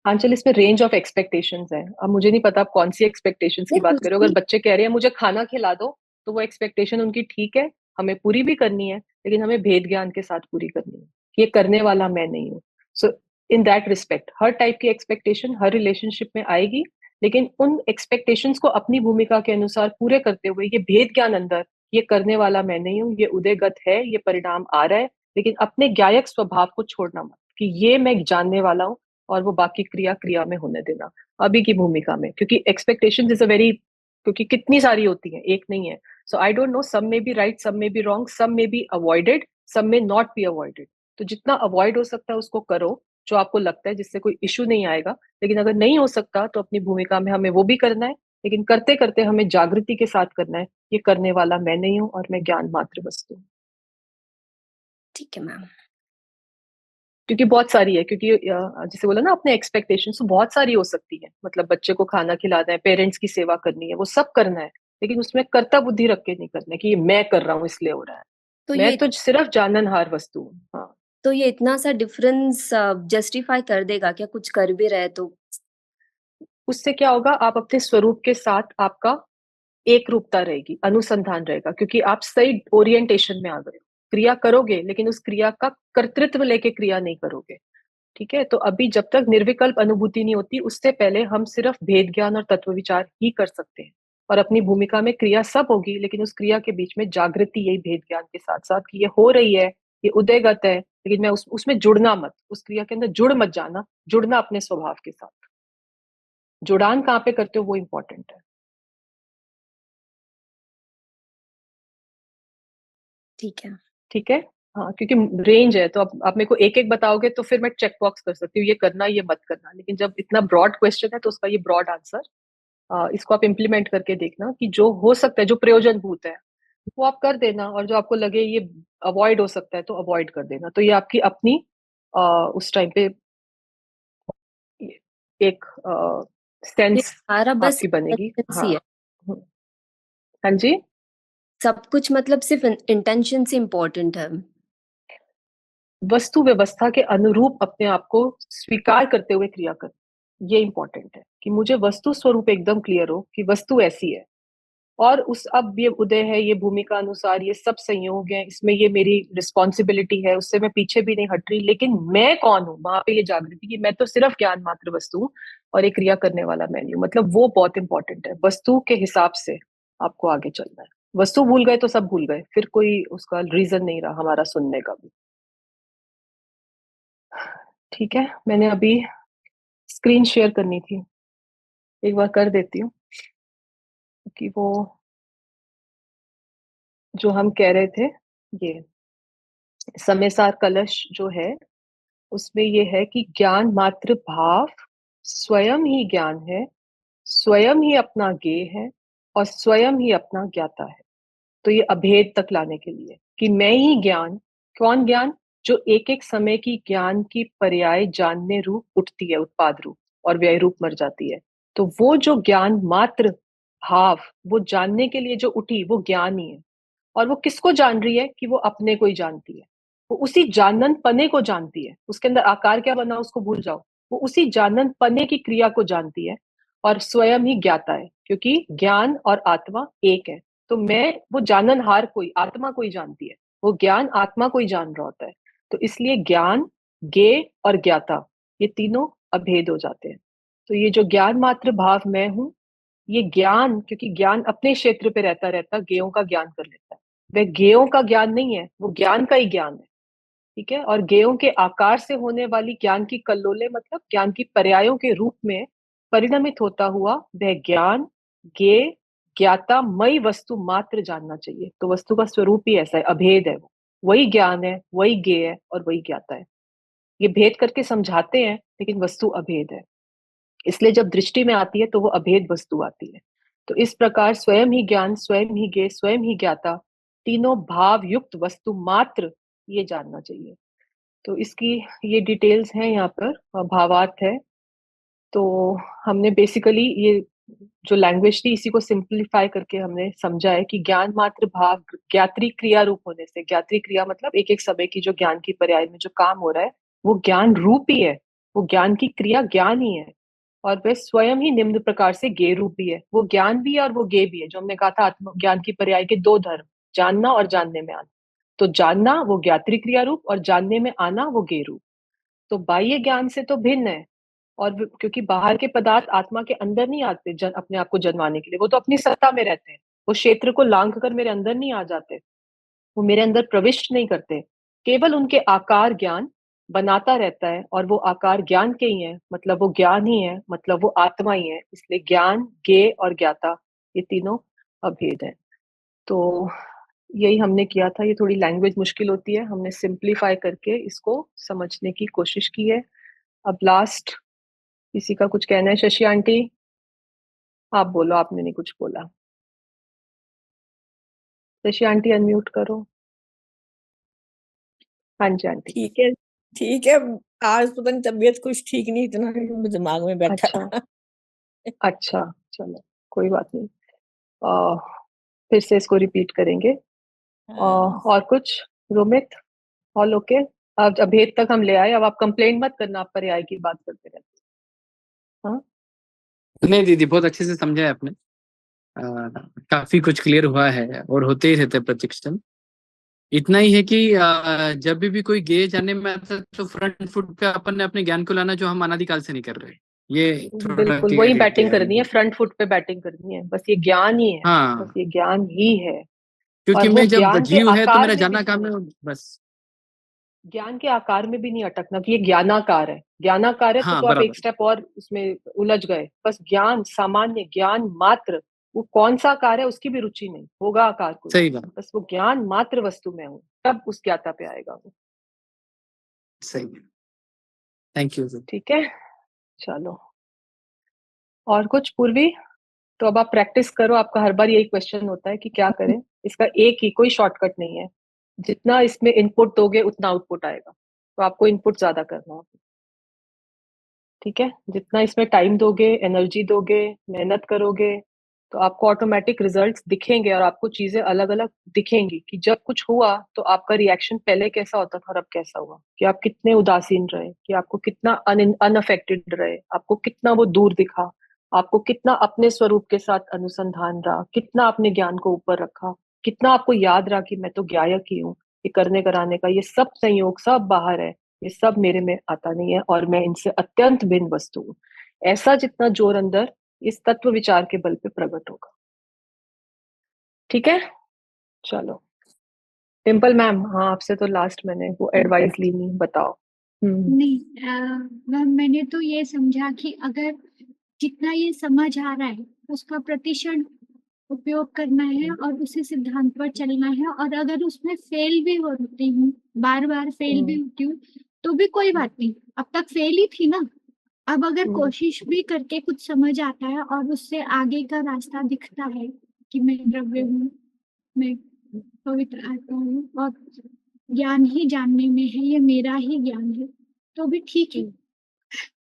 आंचल, इसमें रेंज ऑफ एक्सपेक्टेशंस है। अब मुझे नहीं पता आप कौन सी एक्सपेक्टेशंस की नहीं बात कुछ कर रहे हो। अगर भी। बच्चे कह रहे हैं मुझे खाना खिला दो, तो वो एक्सपेक्टेशन उनकी ठीक है, हमें पूरी भी करनी है, लेकिन हमें भेद ज्ञान के साथ पूरी करनी है। ये करने वाला मैं नहीं हूँ। सो इन दैट रिस्पेक्ट हर टाइप की एक्सपेक्टेशन हर रिलेशनशिप में आएगी, लेकिन उन एक्सपेक्टेशंस को अपनी भूमिका के अनुसार पूरे करते हुए ये भेद ज्ञान अंदर, ये करने वाला मैं नहीं हूँ, ये उदयगत है, ये परिणाम आ रहा है, लेकिन अपने ज्ञायक स्वभाव को छोड़ना मत कि ये मैं जानने वाला हूँ, और वो बाकी क्रिया क्रिया में होने देना अभी की भूमिका में। क्योंकि एक्सपेक्टेशन इज अ वेरी, क्योंकि कितनी सारी होती हैं, एक नहीं है। सो आई डोंट नो, सम में बी राइट, सम में बी रॉन्ग, सम में बी अवॉइडेड, सम में नॉट बी अवॉइडेड। तो जितना अवॉइड हो सकता है उसको करो, जो आपको लगता है जिससे कोई इश्यू नहीं आएगा। लेकिन अगर नहीं हो सकता तो अपनी भूमिका में हमें वो भी करना है, लेकिन करते करते हमें जागृति के साथ करना है। ये करने वाला मैं नहीं हूँ और मैं ज्ञान मात्र वस्तु हूँ। ठीक है मैम। क्योंकि बहुत सारी है, क्योंकि जैसे बोला ना, अपने एक्सपेक्टेशन तो बहुत सारी हो सकती है। मतलब बच्चे को खाना खिलाना है, पेरेंट्स की सेवा करनी है, वो सब करना है, लेकिन उसमें कर्ता बुद्धि रख के नहीं करना है कि ये मैं कर रहा हूँ इसलिए हो रहा है। तो मैं ये तो सिर्फ जाननहार वस्तु हूँ। हाँ। तो ये इतना सा डिफरेंस जस्टिफाई कर देगा क्या, कुछ कर भी रहे तो? उससे क्या होगा, आप अपने स्वरूप के साथ आपका एक रूपता रहेगी, अनुसंधान रहेगा, क्योंकि आप सही ओरिएंटेशन में आ गए हो। क्रिया करोगे, लेकिन उस क्रिया का कर्तृत्व लेके क्रिया नहीं करोगे। ठीक है। तो अभी जब तक निर्विकल्प अनुभूति नहीं होती, उससे पहले हम सिर्फ भेद ज्ञान और तत्व विचार ही कर सकते हैं। और अपनी भूमिका में क्रिया सब होगी, लेकिन उस क्रिया के बीच में जागृति, यही भेद ज्ञान के साथ साथ कि ये हो रही है, ये उदयगत है, लेकिन मैं उसमें जुड़ना मत, उस क्रिया के अंदर जुड़ मत जाना, जुड़ना अपने स्वभाव के साथ। जुड़ान कहाँ पे करते हो वो इंपॉर्टेंट है। ठीक है। ठीक है। हाँ, क्योंकि रेंज है, तो आप मेरे को एक एक बताओगे तो फिर मैं चेक बॉक्स कर सकती हूँ, ये करना ये मत करना। लेकिन जब इतना ब्रॉड क्वेश्चन है तो उसका ये ब्रॉड आंसर, इसको आप इम्प्लीमेंट करके देखना कि जो हो सकता है, जो प्रयोजनभूत है वो आप कर देना, और जो आपको लगे ये अवॉइड हो सकता है तो अवॉइड कर देना। तो ये आपकी अपनी उस टाइम पे एक ये सेंस सारा बस आपकी बनेगी। intentions हाँ। ही है। हम्म, हाँ जी। सब कुछ मतलब सिर्फ इंटेंशन से इम्पोर्टेंट है। वस्तु व्यवस्था के अनुरूप अपने आप को स्वीकार करते हुए क्रिया कर, ये इंपॉर्टेंट है कि मुझे वस्तु स्वरूप एकदम क्लियर हो कि वस्तु ऐसी है, और उस अब ये उदय है, ये भूमिका अनुसार ये सब संयोग है, इसमें ये मेरी रिस्पॉन्सिबिलिटी है, उससे मैं पीछे भी नहीं हट रही, लेकिन मैं कौन हूँ, वहां पे ये जागृति कि मैं तो सिर्फ ज्ञान मात्र वस्तु हूँ और ये क्रिया करने वाला मैं नहीं हूँ। मतलब वो बहुत इंपॉर्टेंट है। वस्तु के हिसाब से आपको आगे चलना है। वस्तु भूल गए तो सब भूल गए, फिर कोई उसका रीजन नहीं रहा हमारा सुनने का भी। ठीक है। मैंने अभी स्क्रीन शेयर करनी थी, एक बार कर देती हूँ, कि वो जो हम कह रहे थे, ये समय सार कलश जो है, उसमें ये है कि ज्ञान मात्र भाव स्वयं ही ज्ञान है, स्वयं ही अपना ज्ञेय है, और स्वयं ही अपना ज्ञाता है। तो ये अभेद तक लाने के लिए कि मैं ही ज्ञान, कौन ज्ञान, जो एक एक समय की ज्ञान की पर्याय जानने रूप उठती है, उत्पाद रूप, और व्यय रूप मर जाती है। तो वो जो ज्ञान मात्र भाव, वो जानने के लिए जो उठी, वो ज्ञान ही है। और वो किसको जान रही है, कि वो अपने को ही जानती है। वो उसी जानन पने को जानती है, उसके अंदर आकार क्या बना उसको भूल जाओ। वो उसी जानन पने की क्रिया को जानती है, और स्वयं ही ज्ञाता है, क्योंकि ज्ञान और आत्मा एक है। तो मैं वो जाननहार कोई आत्मा को ही जानती है, वो ज्ञान आत्मा को ही जान रहा होता है। तो इसलिए ज्ञान, ज्ञेय और ज्ञाता, ये तीनों अभेद हो जाते हैं। तो ये जो ज्ञान मात्र भाव मैं हूं, ये ज्ञान, क्योंकि ज्ञान अपने क्षेत्र पे रहता रहता ज्ञेयों का ज्ञान कर लेता है। वह ज्ञेयों का ज्ञान नहीं है, वो ज्ञान का ही ज्ञान है। ठीक है। और ज्ञेयों के आकार से होने वाली ज्ञान की कल्लोले, मतलब ज्ञान की पर्यायों के रूप में परिणमित होता हुआ वह ज्ञान, ज्ञेय, ज्ञाता मई वस्तु मात्र जानना चाहिए। तो वस्तु का स्वरूप ही ऐसा है, अभेद है वो। वही ज्ञान है, वही ज्ञेय है और वही ज्ञाता है। ये भेद करके समझाते हैं लेकिन वस्तु अभेद है। इसलिए जब दृष्टि में आती है तो वो अभेद वस्तु आती है। तो इस प्रकार स्वयं ही ज्ञान, स्वयं ही ज्ञेय, स्वयं ही ज्ञाता, तीनों भाव युक्त वस्तु मात्र, ये जानना चाहिए। तो इसकी ये डिटेल्स हैं यहाँ पर, भावार्थ है। तो हमने बेसिकली ये जो लैंग्वेज थी इसी को सिंप्लीफाई करके हमने समझा है कि ज्ञान मात्र भाव ज्ञात्री क्रिया रूप होने से, ज्ञात्री क्रिया मतलब एक एक समय की जो ज्ञान की पर्याय में जो काम हो रहा है वो ज्ञान रूप ही है, वो ज्ञान की क्रिया ज्ञान ही है। और वह स्वयं ही निम्न प्रकार से ज्ञेय रूप भी है, वो ज्ञान भी है और वो ज्ञेय भी है। जो हमने कहा था आत्म ज्ञान की पर्याय के दो धर्म, जानना और जानने में आना। तो जानना वो ज्ञात्री क्रिया रूप और जानने में आना वो ज्ञेय रूप। तो बाह्य ज्ञान से तो भिन्न है। और क्योंकि बाहर के पदार्थ आत्मा के अंदर नहीं आते अपने आप को जन्माने के लिए, वो तो अपनी सत्ता में रहते हैं। वो क्षेत्र को लांघ कर मेरे अंदर नहीं आ जाते, वो मेरे अंदर प्रविष्ट नहीं करते। केवल उनके आकार ज्ञान बनाता रहता है और वो आकार ज्ञान के ही है, मतलब वो ज्ञान ही है, मतलब वो आत्मा ही है। इसलिए ज्ञान, ज्ञेय और ज्ञाता ये तीनों अभेद है। तो यही हमने किया था। ये थोड़ी लैंग्वेज मुश्किल होती है, हमने सिंप्लीफाई करके इसको समझने की कोशिश की है। अब लास्ट किसी का कुछ कहना है? शशि आंटी आप बोलो, आपने नहीं कुछ बोला। शशि आंटी अनम्यूट करो। हाँ जी आंटी। ठीक है, ठीक है। आज पता नहीं तबीयत कुछ ठीक नहीं, इतना दिमाग में बैठा अच्छा रहा। अच्छा, चलो कोई बात नहीं। फिर से इसको रिपीट करेंगे। हाँ, और कुछ रोमित? All okay? अब अभेद तक हम ले आए, अब आप कंप्लेंट मत करना, आप पर्याय की बात करते रहते। हाँ नहीं दीदी, बहुत अच्छे से समझा है आपने। काफी कुछ क्लियर हुआ है और होते ही रहते प्रतिक्षण। इतना ही है कि जब भी कोई गे जाने में आता है तो फ्रंट फुट पे अपन ने अपने ज्ञान को लाना, जो हम अनादिकाल से नहीं कर रहे। ये थोड़ा बिल्कुल, वही क्लियर बैटिंग किया करनी है, है। फ्रंट फुट पे बैटिंग करनी है। बस ये ज्ञान ही है, बस हाँ, ये ज्ञान ही है। क्योंकि और वो मैं जब ज्ञान के जीव है तो आकार मेरा में भी जानना काम सुनो, है बस। ज्ञान के आकार में भी नहीं अटकना कि ये ज्ञानाकार है। ज्ञानाकार है हाँ तो आप एक बराबर, स्टेप और उसमें उलझ गए। बस ज्ञान, सामान्य ज्ञान मात्र, वो कौन सा आकार है उसकी भी रुचि नहीं, होगा आकार कोई, सही बात, बस वो ज्ञान मात्र वस्तु में हो, तब उस ज्ञाता पे आएगा वो। सही है। Thank you. ठीक है, चलो। और कुछ पूर्वी? तो अब आप प्रैक्टिस करो। आपका हर बार यही क्वेश्चन होता है कि क्या करें। इसका एक ही कोई शॉर्टकट नहीं है। जितना इसमें इनपुट दोगे उतना आउटपुट आएगा, तो आपको इनपुट ज्यादा करना होगा। ठीक है, जितना इसमें टाइम दोगे, एनर्जी दोगे, मेहनत करोगे, तो आपको ऑटोमेटिक रिजल्ट्स दिखेंगे और आपको चीजें अलग अलग दिखेंगी कि जब कुछ हुआ तो आपका रिएक्शन पहले कैसा होता था और अब कैसा हुआ, कि आप कितने उदासीन रहे, कि आपको कितना अनअफेक्टेड रहे, आपको कितना वो दूर दिखा, आपको कितना अपने स्वरूप के साथ अनुसंधान रहा, कितना अपने ज्ञान को ऊपर रखा, कितना आपको याद रहा कि मैं तो ज्ञायक ही हूँ, ये करने कराने का ये सब संयोग सब बाहर है, ये सब मेरे में आता नहीं है और मैं इनसे अत्यंत भिन्न वस्तु हूँ। ऐसा जितना जोर अंदर इस तत्व विचार के बल पे प्रकट होगा। ठीक है, चलो। डिम्पल मैम, हाँ आपसे तो लास्ट मैंने वो एडवाइस ली नहीं, बताओ। नहीं, मैम मैंने तो ये समझा कि अगर जितना ये समझ आ रहा है उसका प्रतिशत उपयोग करना है और उसी सिद्धांत पर चलना है। और अगर उसमें फेल भी होती हूँ, बार बार फेल भी होती हूँ, तो भी कोई बात नहीं, अब तक फेल ही थी ना। अब अगर कोशिश भी करके कुछ समझ आता है और उससे आगे का रास्ता दिखता है कि मैं द्रव्य हूँ, मैं पवित्र आत्मा हूँ और ज्ञान ही जानने में है, ये मेरा ही ज्ञान है, तो भी ठीक है।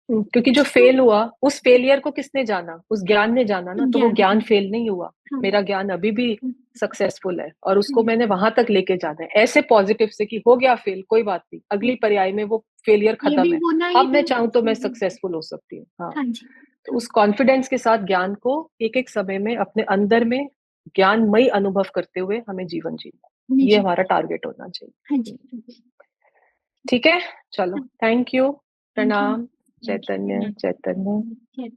क्योंकि जो फेल हुआ उस फेलियर को किसने जाना? उस ज्ञान ने जाना ना, तो वो ज्ञान फेल नहीं हुआ। हाँ, मेरा ज्ञान अभी भी सक्सेसफुल है और उसको हाँ, मैंने वहां तक लेके जाना है, ऐसे पॉजिटिव से कि हो गया फेल, कोई बात नहीं, अगली पर्याय में वो फेलियर ये खत्म भी है, होना ही अब मैं था। चाहूँ तो मैं सक्सेसफुल हो सकती हूँ। हाँ, हाँ जी, तो उस कॉन्फिडेंस के साथ ज्ञान को एक एक समय में अपने अंदर में ज्ञानमयी अनुभव करते हुए हमें जीवन जीना, ये जी, हमारा टारगेट होना चाहिए। हाँ जी, ठीक है, चलो, थैंक यू, थैंक यू, प्रणाम। Thank Chaitanya you, Chaitanya. Chaitanya.